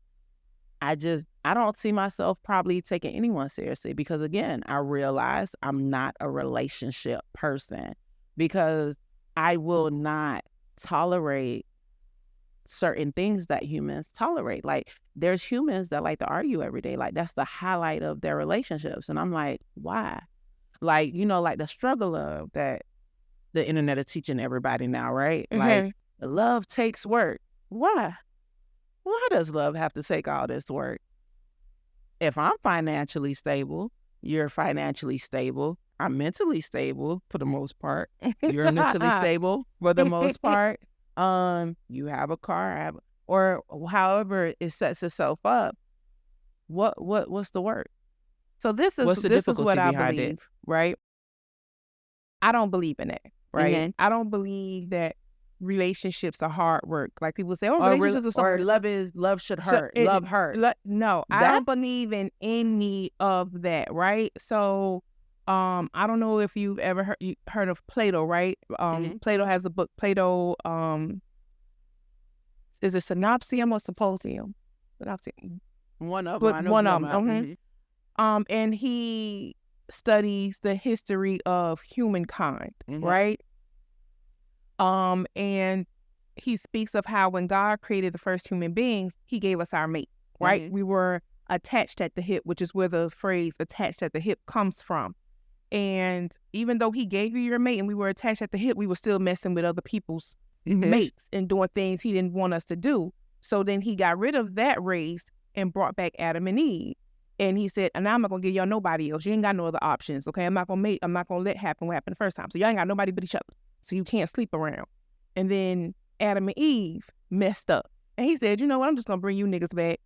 I don't see myself probably taking anyone seriously, because again, I realize I'm not a relationship person, because I will not tolerate certain things that humans tolerate. Like, there's humans that like to argue every day. Like, that's the highlight of their relationships. And I'm like, why? Like, like the struggle of that the internet is teaching everybody now, right? Like, love takes work. Why? Why does love have to take all this work? If I'm financially stable, you're financially stable, I'm mentally stable for the most part, you're mentally stable for the most part, you have a car, or however it sets itself up, what's the work? So this is what I believe, right? I don't believe in that, right? I don't believe that relationships are hard work. Like, people say, oh, relationships are hard. Love should hurt. Love hurt. No, I don't believe in any of that, right? So I don't know if you've ever heard of Plato, right? Plato has a book, Plato, is it Synopsium or Symposium? One of them. And he studies the history of humankind, right? And he speaks of how when God created the first human beings, he gave us our mate, right? We were attached at the hip, which is where the phrase attached at the hip comes from. And even though he gave you your mate and we were attached at the hip, we were still messing with other people's mates and doing things he didn't want us to do. So then he got rid of that race and brought back Adam and Eve. And he said, and now I'm not going to give y'all nobody else. You ain't got no other options, okay? I'm not going to let happen what happened the first time. So y'all ain't got nobody but each other. So you can't sleep around. And then Adam and Eve messed up. And he said, you know what? I'm just going to bring you niggas back.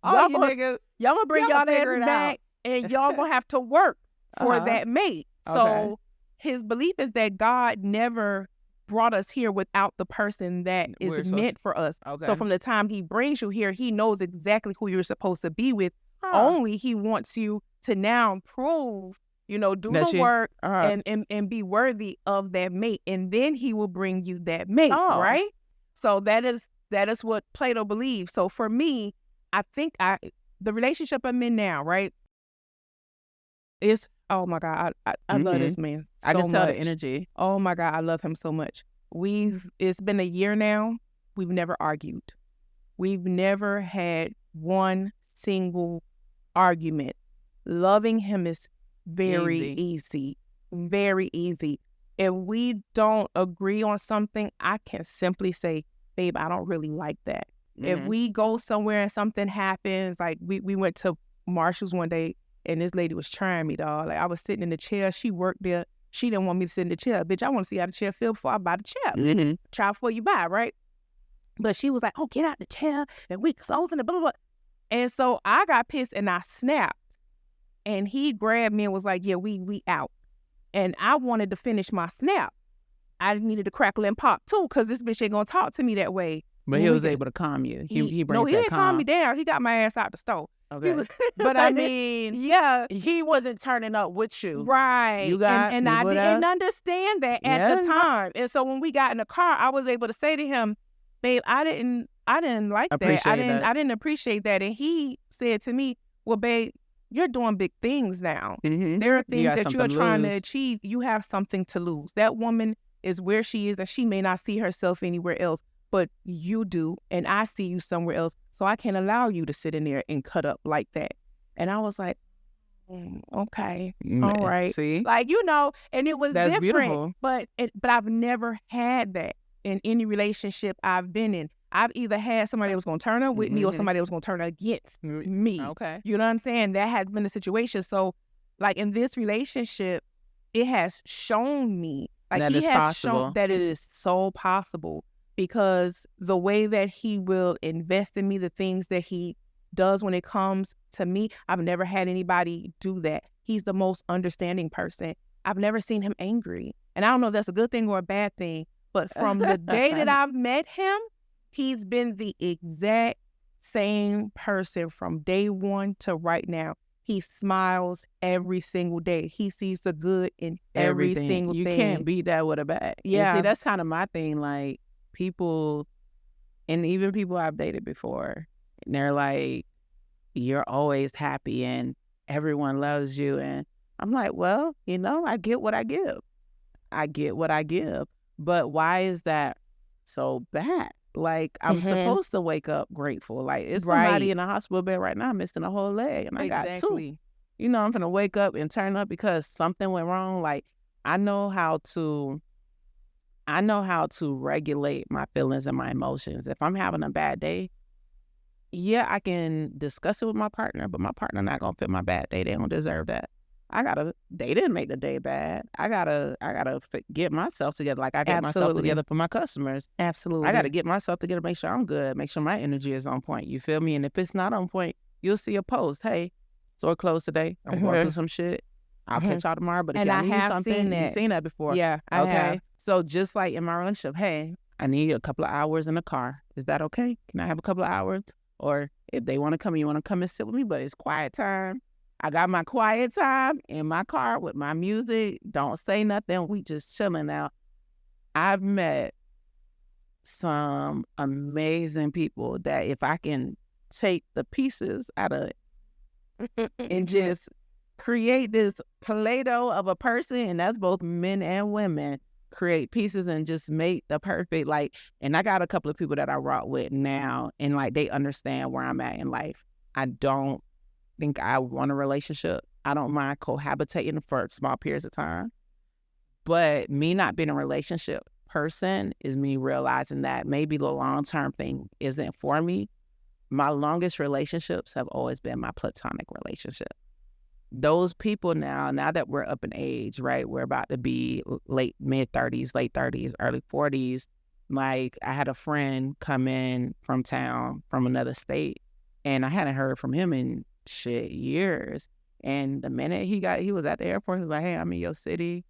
Y'all going to bring y'all niggas back, and y'all going to have to work for that mate. So his belief is that God never brought us here without the person that is meant for us. So from the time he brings you here, he knows exactly who you're supposed to be with. Only he wants you to now prove, do the work and be worthy of that mate. And then he will bring you that mate, right? So that is what Plato believes. So for me, I think the relationship I'm in now, right, is, oh my God, I love this man so I can tell much. the energy. Oh my God, I love him so much. It's been a year now. We've never argued. We've never had one single argument. Loving him is very easy. Very easy. If we don't agree on something, I can simply say, babe, I don't really like that. If we go somewhere and something happens, like we went to Marshall's one day and this lady was trying me, dog. Like, I was sitting in the chair. She worked there. She didn't want me to sit in the chair. Bitch, I want to see how the chair feel before I buy the chair. Try before you buy, right? But she was like, oh, get out the chair and we closing the blah, blah, blah. And so I got pissed and I snapped. And he grabbed me and was like, yeah, we out. and I wanted to finish my snap. I needed to crackle and pop too, because this bitch ain't gonna talk to me that way. But he was able to calm you. He brings no, he that didn't calm. calm me down. He got my ass out the stove. Okay. But I mean, yeah, he wasn't turning up with you. right. You got and I people didn't that- understand that at the time. And so when we got in the car, I was able to say to him, babe, I didn't like that. I didn't appreciate that. And he said to me, well, babe, you're doing big things now. Mm-hmm. There are things that you are trying to lose. achieve. You have something to lose. That woman is where she is, and she may not see herself anywhere else, but you do, and I see you somewhere else. So I can't allow you to sit in there and cut up like that. And I was like, okay, all right. See? Like, you know, and it was That's different. beautiful. But I've never had that in any relationship I've been in. I've either had somebody that was going to turn up with me or somebody that was going to turn against me. Okay. You know what I'm saying? That has been the situation. So, like, in this relationship, it has shown me, like, that he is has possible. shown that it is so possible, because the way that he will invest in me, the things that he does when it comes to me, I've never had anybody do that. He's the most understanding person. I've never seen him angry. And I don't know if that's a good thing or a bad thing, but from the day that I've met him, he's been the exact same person from day one to right now. He smiles every single day. He sees the good in every single you thing. You can't beat that with a bad. Yeah. And see, that's kind of my thing. Like, people, and even people I've dated before, and they're like, you're always happy and everyone loves you. And I'm like, well, you know, I get what I give. But why is that so bad? Like, I'm supposed to wake up grateful. Like, it's somebody in a hospital bed right now missing a whole leg, and I got two. You know, I'm gonna wake up and turn up because something went wrong. Like, I know how to regulate my feelings and my emotions. If I'm having a bad day, yeah, I can discuss it with my partner, but my partner not gonna feel my bad day. They don't deserve that. They didn't make the day bad. I gotta get myself together. Like, I get myself together for my customers. Absolutely. I gotta get myself together, make sure I'm good, make sure my energy is on point. You feel me? And if it's not on point, you'll see a post. Hey, store closed today. I'm going through some shit. I'll catch y'all tomorrow. But if y'all need something, you've seen that before. Yeah, I have. So just like in my relationship, hey, I need a couple of hours in the car. Is that okay? Can I have a couple of hours? Or if they want to come, you want to come and sit with me, but it's quiet time. I got my quiet time in my car with my music. Don't say nothing. We just chilling out. I've met some amazing people that if I can take the pieces out of it and just create this Play-Doh of a person, and that's both men and women, create pieces and just make the perfect, like, and I got a couple of people that I rock with now, and like, they understand where I'm at in life. I don't think I want a relationship. I don't mind cohabitating for small periods of time. But me not being a relationship person is me realizing that maybe the long-term thing isn't for me. My longest relationships have always been my platonic relationship. Those people now that we're up in age, right? We're about to be mid-30s, late 30s, early 40s. Like, I had a friend come in from town from another state, and I hadn't heard from him in years. And the minute he was at the airport, he was like, hey, I'm in your city.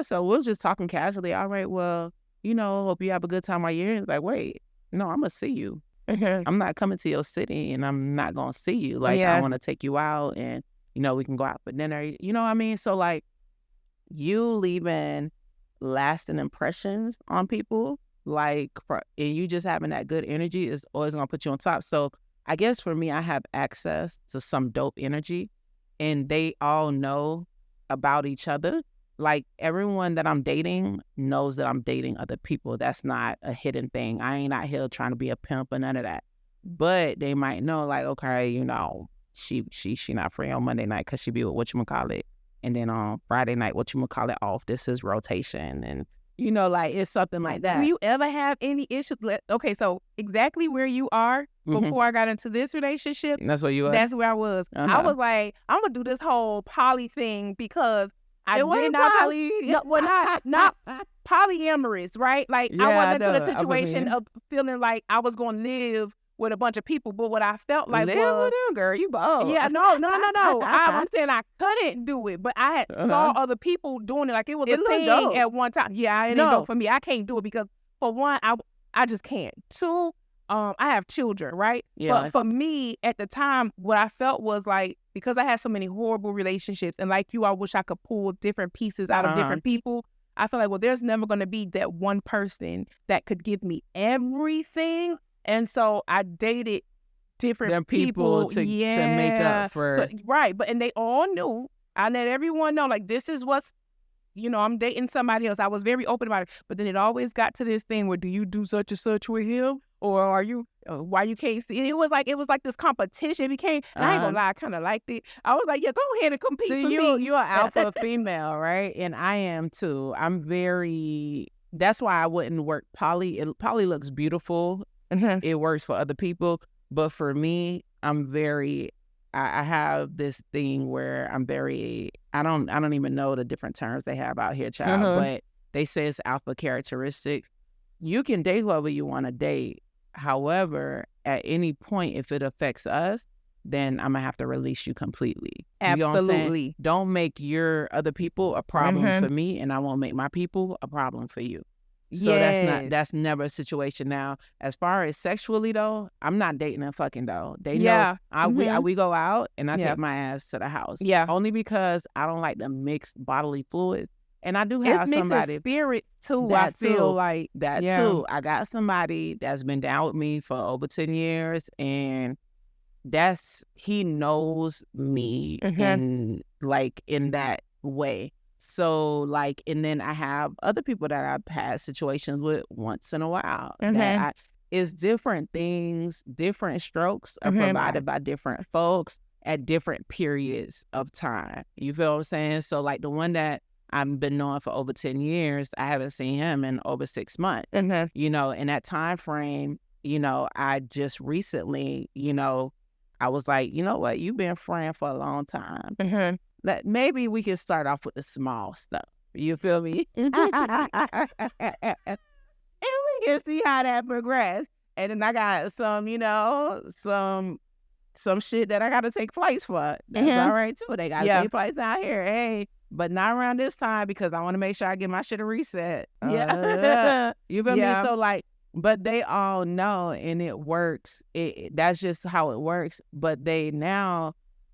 So we was just talking casually. All right, well, you know, hope you have a good time while you're here. Like, wait, no, I'm gonna see you. I'm not coming to your city and I'm not gonna see you. Like, I want to take you out and, you know, we can go out for dinner. You know what I mean? So, like, you leaving lasting impressions on people, like, and you just having that good energy is always gonna put you on top. So I guess for me, I have access to some dope energy, and they all know about each other. Like, everyone that I'm dating knows that I'm dating other people. That's not a hidden thing. I ain't out here trying to be a pimp or none of that. But they might know, like, okay, you know, she not free on Monday night because she be with whatchamacallit. And then on Friday night, whatchamacallit off. This is rotation. And, you know, like, it's something like that. Do you ever have any issues? Okay, so exactly where you are before I got into this relationship. That's where you are? That's where I was. I was like, I'm going to do this whole poly thing because I did not poly. No, well, not polyamorous, right? Like, I wasn't into the situation of feeling like I was going to live with a bunch of people. But what I felt like Live was, with them, girl. You both. yeah, no. I'm saying I couldn't do it, but I had saw other people doing it. Like it was It a looked thing dope. at one time. Yeah, it ain't dope for me. I can't do it because for one, I just can't. Two, I have children, right? Yeah. But for me at the time, what I felt was like, because I had so many horrible relationships, and like you, I wish I could pull different pieces out of different people. I feel like, well, there's never going to be that one person that could give me everything. And so I dated different people to make up for. Right. But, and they all knew. I let everyone know, like, this is what's, I'm dating somebody else. I was very open about it. But then it always got to this thing where, do you do such and such with him? Or are you, why you can't see? It was like this competition. It became, and I ain't gonna lie, I kind of liked it. I was like, yeah, go ahead and compete for me. You're an alpha female, right? And I am too. That's why I wouldn't work poly. Poly looks beautiful. It works for other people. But for me, I have this thing where I don't even know the different terms they have out here, child. But they say it's alpha characteristic. You can date whoever you want to date. However, at any point, if it affects us, then I'm going to have to release you completely. Absolutely. Don't make your other people a problem for me, and I won't make my people a problem for you. So that's never a situation. Now, as far as sexually though, I'm not dating and fucking though. They know we go out and I take my ass to the house. Yeah. Only because I don't like to mix bodily fluids. And I do have somebody. Spirit too. I feel like that too. I got somebody that's been down with me for over 10 years, and he knows me in that way. So like, and then I have other people that I've had situations with once in a while. It's different things, different strokes are provided by different folks at different periods of time. You feel what I'm saying? So like the one that I've been knowing for over 10 years, I haven't seen him in over 6 months. In that time frame, I just recently, I was like, you know what? You've been friend for a long time. Maybe we can start off with the small stuff. You feel me? And we can see how that progresses. And then I got some shit that I got to take flights for. That's all right too. They got to take flights out here. Hey, but not around this time because I want to make sure I get my shit a reset. You feel me? So like, but they all know, and it works. That's just how it works. But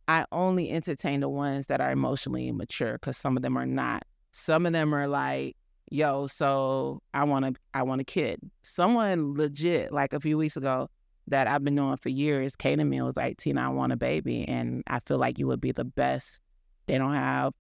I only entertain the ones that are emotionally immature because some of them are not. Some of them are like, yo, so I want a kid. Someone legit, like a few weeks ago, that I've been knowing for years, came to me and was like, Tina, I want a baby, and I feel like you would be the best. They don't have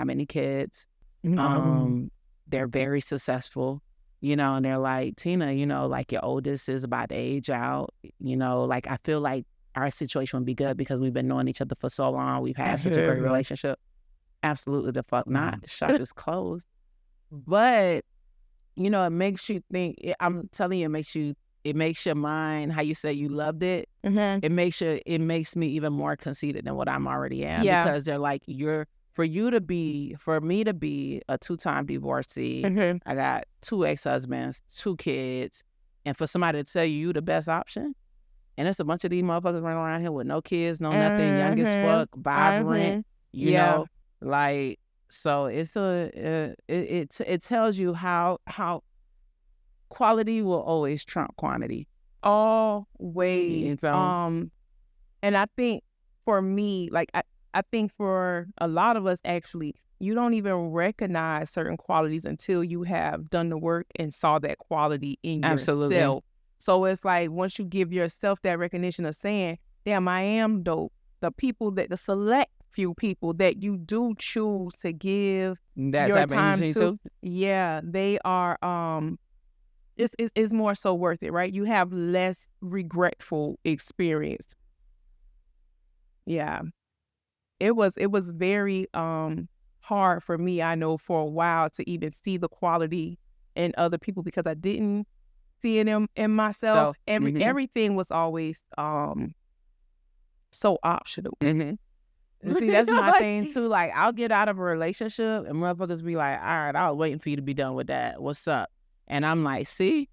any kids. They're very successful, and they're like, Tina, like your oldest is about to age out, like I feel like our situation would be good because we've been knowing each other for so long. We've had such a great relationship. Absolutely the fuck not. The shop is closed. But, it makes you think, I'm telling you, it makes your mind, how you say you loved it, it makes me even more conceited than what I'm already am. Yeah. Because they're like, for me to be a 2-time divorcee, I got 2 ex-husbands, 2 kids, and for somebody to tell you the best option, and it's a bunch of these motherfuckers running around here with no kids, no nothing, young as fuck, vibrant, you know, like, so it's it tells you how quality will always trump quantity. Always. And I think for me, like I think for a lot of us, actually, you don't even recognize certain qualities until you have done the work and saw that quality in yourself. So it's like once you give yourself that recognition of saying, damn, I am dope. The select few people that you do choose to give your time to, yeah, they are, it's more so worth it, right? You have less regretful experience. Yeah. It was very hard for me, I know, for a while to even see the quality in other people because I didn't see it in myself. Everything was always so optional. See, that's my thing too. Like, I'll get out of a relationship and motherfuckers be like, all right, I was waiting for you to be done with that. What's up? And I'm like, see,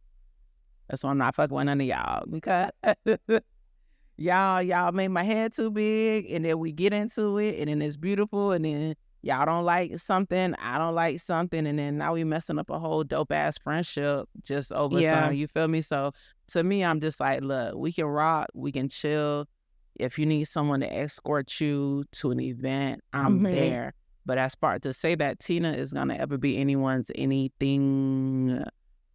That's why I'm not fucking with none of y'all, because y'all made my head too big, and then we get into it, and then it's beautiful, and then y'all don't like something, I don't like something, and then now we messing up a whole dope ass friendship just over some, you feel me? So to me, I'm just like, look, we can rock, we can chill. If you need someone to escort you to an event, I'm there. But as far to say that Tina is gonna ever be anyone's anything,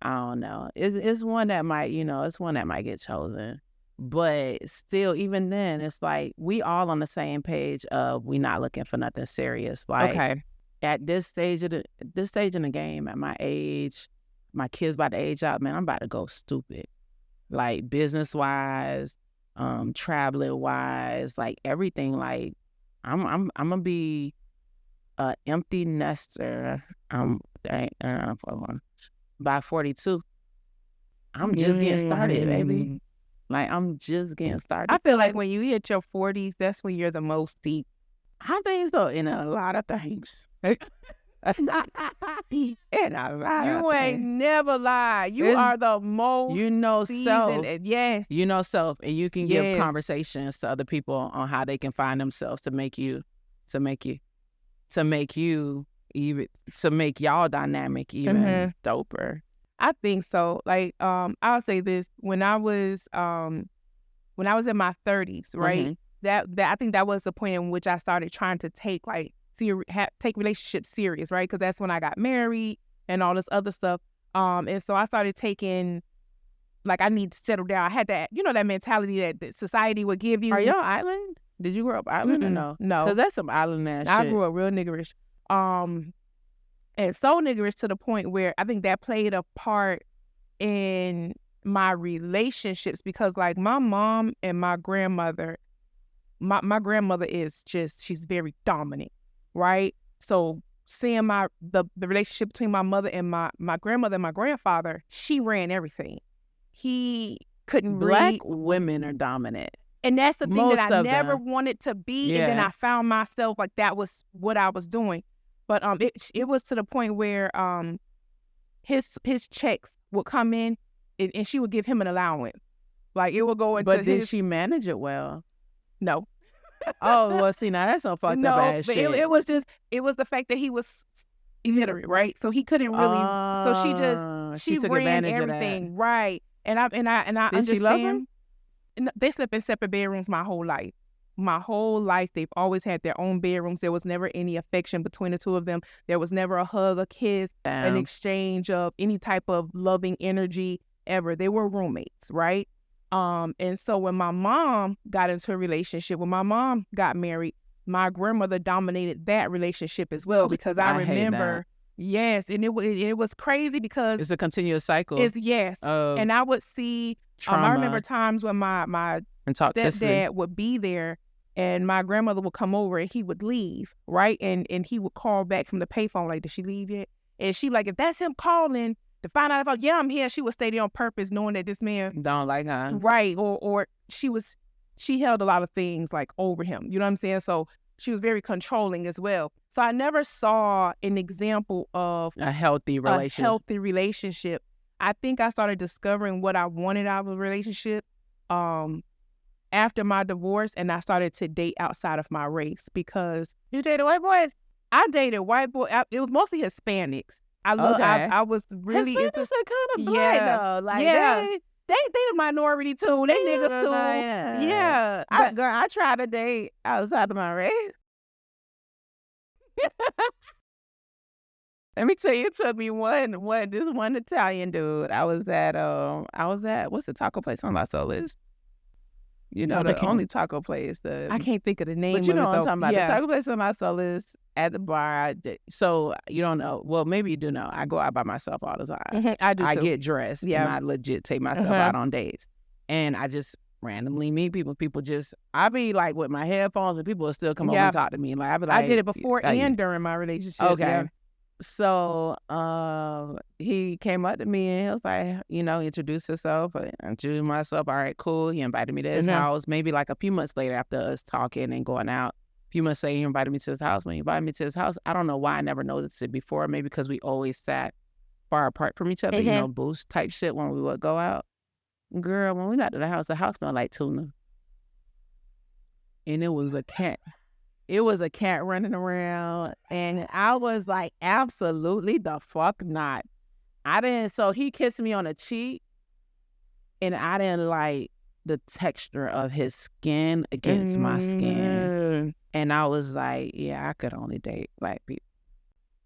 I don't know. It's one that might, it's one that might get chosen. But still, even then, it's like we all on the same page of we not looking for nothing serious. Like at this stage in the game, at my age, my kids about to age out, man, I'm about to go stupid. Like business wise, traveling wise, like everything. Like I'm gonna be a empty nester. By 42. I'm just getting started, baby. Like, I'm just getting started. I feel like when you hit your 40s, that's when you're the most deep. I think so, in a lot of things. In a lot you ain't never lie. You are the most self. Yes. You know self, and you can give conversations to other people on how they can find themselves to make y'all dynamic even doper. I think so. Like, I'll say this: when I was in my 30s, right? That I think that was the point in which I started trying to take take relationships serious, right? Because that's when I got married and all this other stuff. And so I started taking, like, I need to settle down. I had that, that mentality that society would give you. Are y'all island? Did you grow up island or no? No, because that's some island ass shit. I grew up real niggerish. And so niggerish to the point where I think that played a part in my relationships, because like my mom and my grandmother, my grandmother she's very dominant, right? So seeing the relationship between my mother and my grandmother and my grandfather, she ran everything. He couldn't Black read. women are dominant. And that's the thing Most that I of never them. wanted to be. And then I found myself like that was what I was doing. But it was to the point where his checks would come in and she would give him an allowance. Like it would go into But did she manage it well? No. Oh, well, see, now that's some fucked up ass shit. It was the fact that he was illiterate, right? So he couldn't really. So she took ran advantage everything, of that. right? And I Did understand. she love him? They slept in separate bedrooms my whole life. My whole life, they've always had their own bedrooms. There was never any affection between the two of them. There was never a hug, a kiss, an exchange of any type of loving energy ever. They were roommates, right? And so when my mom got into a relationship, when my mom got married, my grandmother dominated that relationship as well, because I remember, yes, and it was crazy because it's a continuous cycle. And I would see. I remember times when my stepdad would be there, and my grandmother would come over and he would leave, right? And he would call back from the payphone, like, did she leave yet? And she like, if that's him calling to find out if I'm here, she would stay there on purpose, knowing that this man don't like her. Right. Or she held a lot of things like over him. You know what I'm saying? So she was very controlling as well. So I never saw an example of a healthy relationship. I think I started discovering what I wanted out of a relationship after my divorce, and I started to date outside of my race. Because you dated white boys? I dated white boys. It was mostly Hispanics. I was really Hispanics are kind of black though. Like they the minority too. They niggas too. Yeah. I tried to date outside of my race. Let me tell you, it took me this one Italian dude. I was at what's the taco place on La Solis? You know, the only taco place. I can't think of the name. But you know what I'm talking about. Yeah. The taco place on La Solis at the bar. So you don't know. Well, maybe you do know. I go out by myself all the time. Mm-hmm. I do too. I get dressed. Yeah. And I legit take myself out on dates. And I just randomly meet people. People just, I be like with my headphones and people will still come over and talk to me. Like I be like, I did it before and during my relationship. Okay. Yeah. So he came up to me and he was like, introduce himself. I introduced myself. All right, cool. He invited me to his house. Maybe like a few months later after us talking and going out. A few months later, he invited me to his house. When he invited me to his house, I don't know why I never noticed it before. Maybe because we always sat far apart from each other, boost type shit when we would go out. Girl, when we got to the house smelled like tuna. And it was a cat. It was a cat running around. And I was like, absolutely the fuck not. So he kissed me on the cheek. And I didn't like the texture of his skin against my skin. And I was like, yeah, I could only date black people.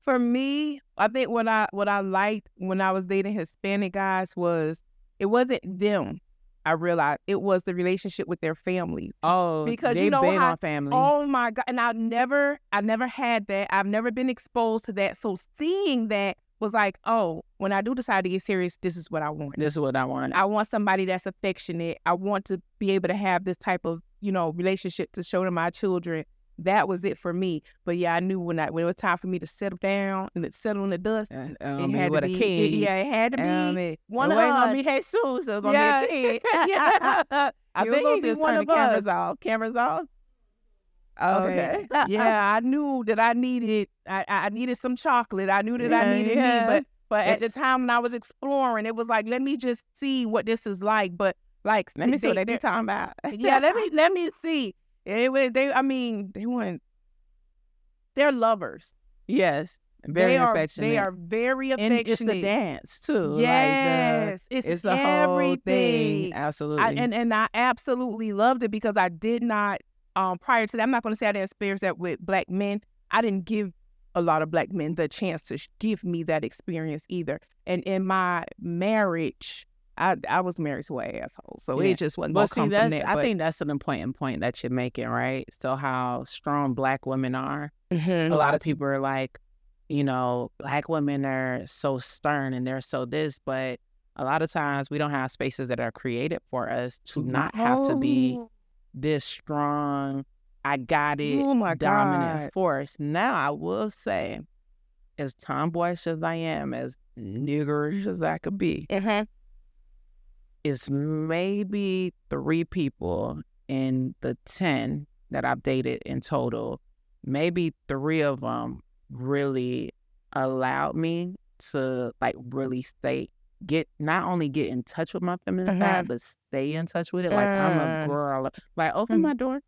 For me, I think what I liked when I was dating Hispanic guys was it wasn't them. I realized it was the relationship with their family. Oh, because they you know big how, on family. Oh my God. And I never had that. I've never been exposed to that. So seeing that was like, oh, when I do decide to get serious, this is what I want. This is what I want. I want somebody that's affectionate. I want to be able to have this type of, relationship to show to my children. That was it for me. But yeah, I knew when it was time for me to settle down and settle in the dust, it had to be. It had to be one of us. It wasn't gonna be Jesus. It was gonna be a kid. Yeah. I think he just turned the cameras off. Cameras off. Okay. Yeah, I knew that I needed. I needed some chocolate. I knew that I needed me. But at the time when I was exploring, it was like, let me just see what this is like. But like, let me see what they be talking about. Yeah, let me see. They weren't. They're lovers. Yes, very affectionate. They are very affectionate. And it's a dance too. Yes, it's the everything. Whole thing. Absolutely. And I absolutely loved it because I did not. Prior to that, I'm not going to say I didn't experience that with black men. I didn't give a lot of black men the chance to give me that experience either. And in my marriage, I was married to an asshole, so it just wasn't going to come from that. I think that's an important point that you're making, right? So how strong black women are. Mm-hmm. A lot of people are like, black women are so stern and they're so this, but a lot of times we don't have spaces that are created for us to not have to be this strong, I got it, dominant force. Now, I will say, as tomboyish as I am, as niggerish as I could be, it's maybe 3 people in the 10 that I've dated in total. Maybe 3 of them really allowed me to really not only get in touch with my feminine side, but stay in touch with it. Like I'm a girl. Like open my door.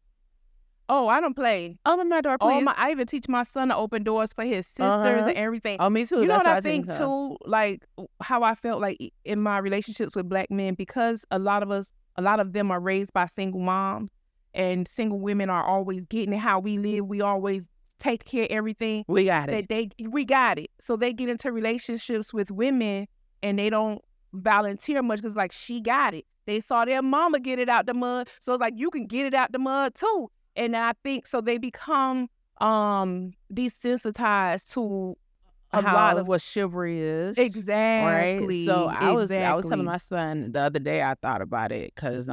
Oh, I don't play. Open my door, please. I even teach my son to open doors for his sisters and everything. Oh, me too. You know what I think too? Like how I felt like in my relationships with black men, because a lot of them are raised by single moms, and single women are always getting how we live. We always take care of everything. We got it. We got it. So they get into relationships with women and they don't volunteer much because like she got it. They saw their mama get it out the mud, so it's like you can get it out the mud too. And I think so they become desensitized to a lot of what chivalry is. Exactly. Right? So I was telling my son the other day, I thought about it because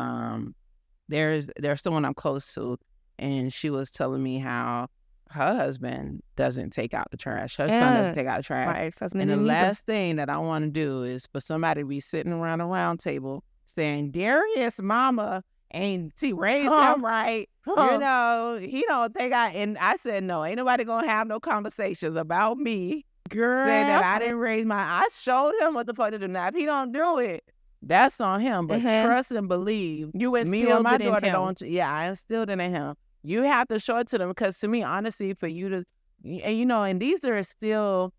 there's someone I'm close to, and she was telling me how her husband doesn't take out the trash. Her son doesn't take out the trash. My ex-husband. And the last thing that I want to do is for somebody to be sitting around a round table saying, Darius' mama ain't raised him right. He don't think and I said, no, ain't nobody gonna have no conversations about me. Girl. Say that I didn't raise I showed him what the fuck to do. Now, if he don't do it, that's on him. But trust and believe. You instilled me or my it daughter in him. don't. Yeah, I instilled it in him. You have to show it to them because to me, honestly, for you to, and these are still,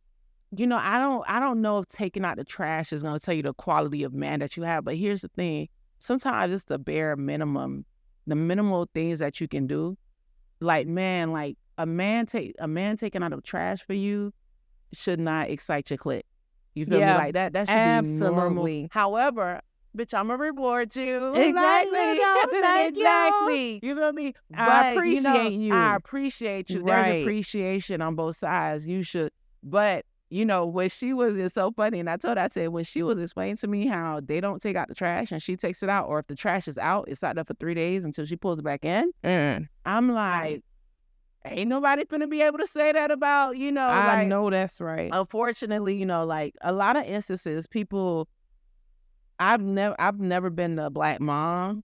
I don't know if taking out the trash is gonna tell you the quality of man that you have. But here's the thing. Sometimes it's the bare minimum, the minimal things that you can do. Like, man, like a man taking out the trash for you should not excite your clit. You feel me? Like that should be normal. However, bitch, I'm gonna reward you. Exactly. Thank exactly. You feel me? I appreciate you. I appreciate you. Right. There's appreciation on both sides. You should, but when she was, it's so funny. And I said, when she was explaining to me how they don't take out the trash and she takes it out, or if the trash is out, it's out there for 3 days until she pulls it back in. I'm like, ain't nobody finna be able to say that about, I know that's right. Unfortunately, like a lot of instances, people, I've never been a black mom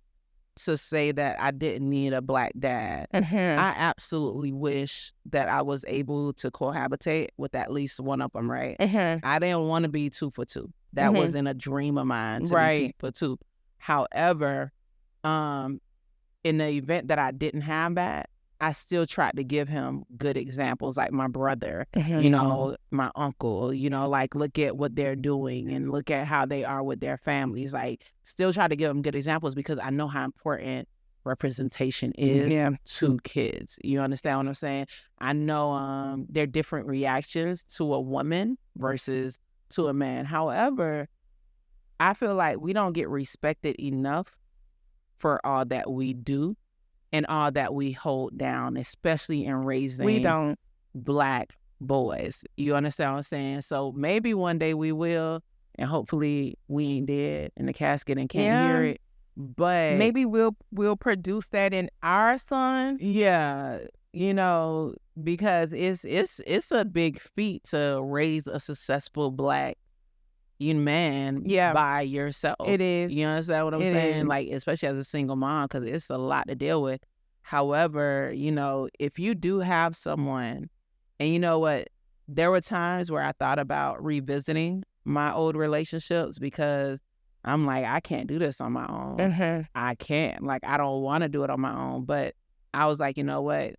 to say that I didn't need a black dad. I absolutely wish that I was able to cohabitate with at least one of them, right? I didn't want to be 2 for 2. That wasn't a dream of mine to be 2 for 2. However, in the event that I didn't have that, I still tried to give him good examples, like my brother, you know, my uncle, you know, like look at what they're doing and look at how they are with their families. Like still try to give them good examples because I know how important representation is to kids. You understand what I'm saying? I know there are different reactions to a woman versus to a man. However, I feel like we don't get respected enough for all that we do and all that we hold down, especially in raising Black boys. You understand what I'm saying? So maybe one day we will, and hopefully we ain't dead in the casket and can't hear it. But maybe we'll produce that in our sons. Yeah, you know, because it's a big feat to raise a successful Black man by yourself. It is. You understand what I'm saying? Like, especially as a single mom, because it's a lot to deal with. However, you know, if you do have someone, and you know what, there were times where I thought about revisiting my old relationships because I'm like, I can't do this on my own. I can't. Like, I don't want to do it on my own. But I was like, you know what?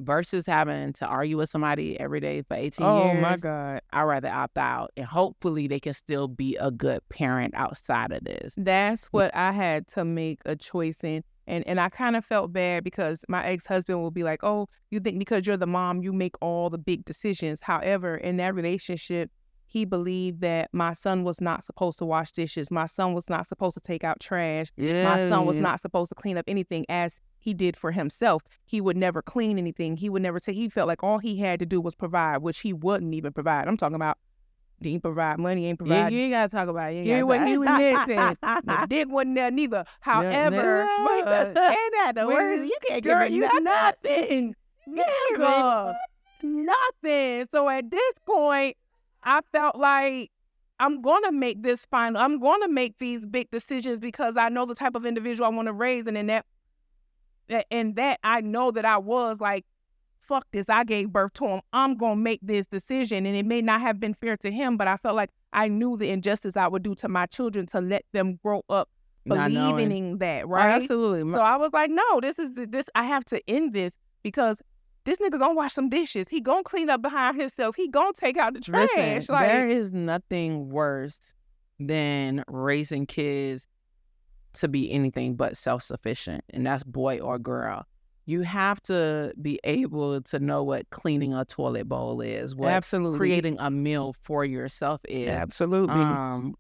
Versus having to argue with somebody every day for 18 years. Oh, my God. I'd rather opt out. And hopefully they can still be a good parent outside of this. That's what I had to make a choice in. And I kind of felt bad because my ex-husband will be like, oh, you think because you're the mom, you make all the big decisions. However, in that relationship, he believed that my son was not supposed to wash dishes. My son was not supposed to take out trash. My son was not supposed to clean up anything as he did for himself. He would never clean anything. He would never take, he felt like all he had to do was provide, which he wouldn't even provide. I'm talking about he ain't provide money, he ain't provide. You ain't got to talk about it. He wasn't listen. The dick wasn't there neither. However, ain't that the worst? You can't give me nothing. Nothing. So at this point, I felt like I'm going to make this final. I'm going to make these big decisions because I know the type of individual I want to raise. And in that, I know that I was like, fuck this. I gave birth to him. I'm going to make this decision. And it may not have been fair to him, but I felt like I knew the injustice I would do to my children to let them grow up believing in that, right? Oh, absolutely. So I was like, no, this. I have to end this because this nigga gonna wash some dishes. He gonna clean up behind himself. He gonna take out the trash. Listen, like, there is nothing worse than raising kids to be anything but self-sufficient, and that's boy or girl. You have to be able to know what cleaning a toilet bowl is, what creating a meal for yourself is. Absolutely.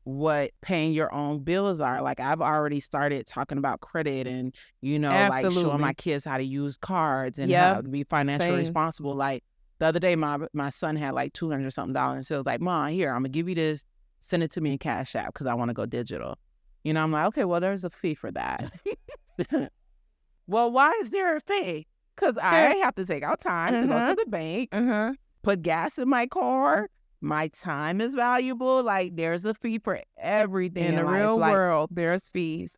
What paying your own bills are. Like, I've already started talking about credit and, you know, like showing my kids how to use cards and how to be financially responsible. Like, the other day, my son had like $200 something. So it was like, Mom, here, I'm going to give you this. Send it to me in Cash App because I want to go digital. You know, I'm like, okay, well, there's a fee for that. Well, why is there a fee? Because I have to take out time to go to the bank, put gas in my car. My time is valuable. Like, there's a fee for everything in the real world. There's fees.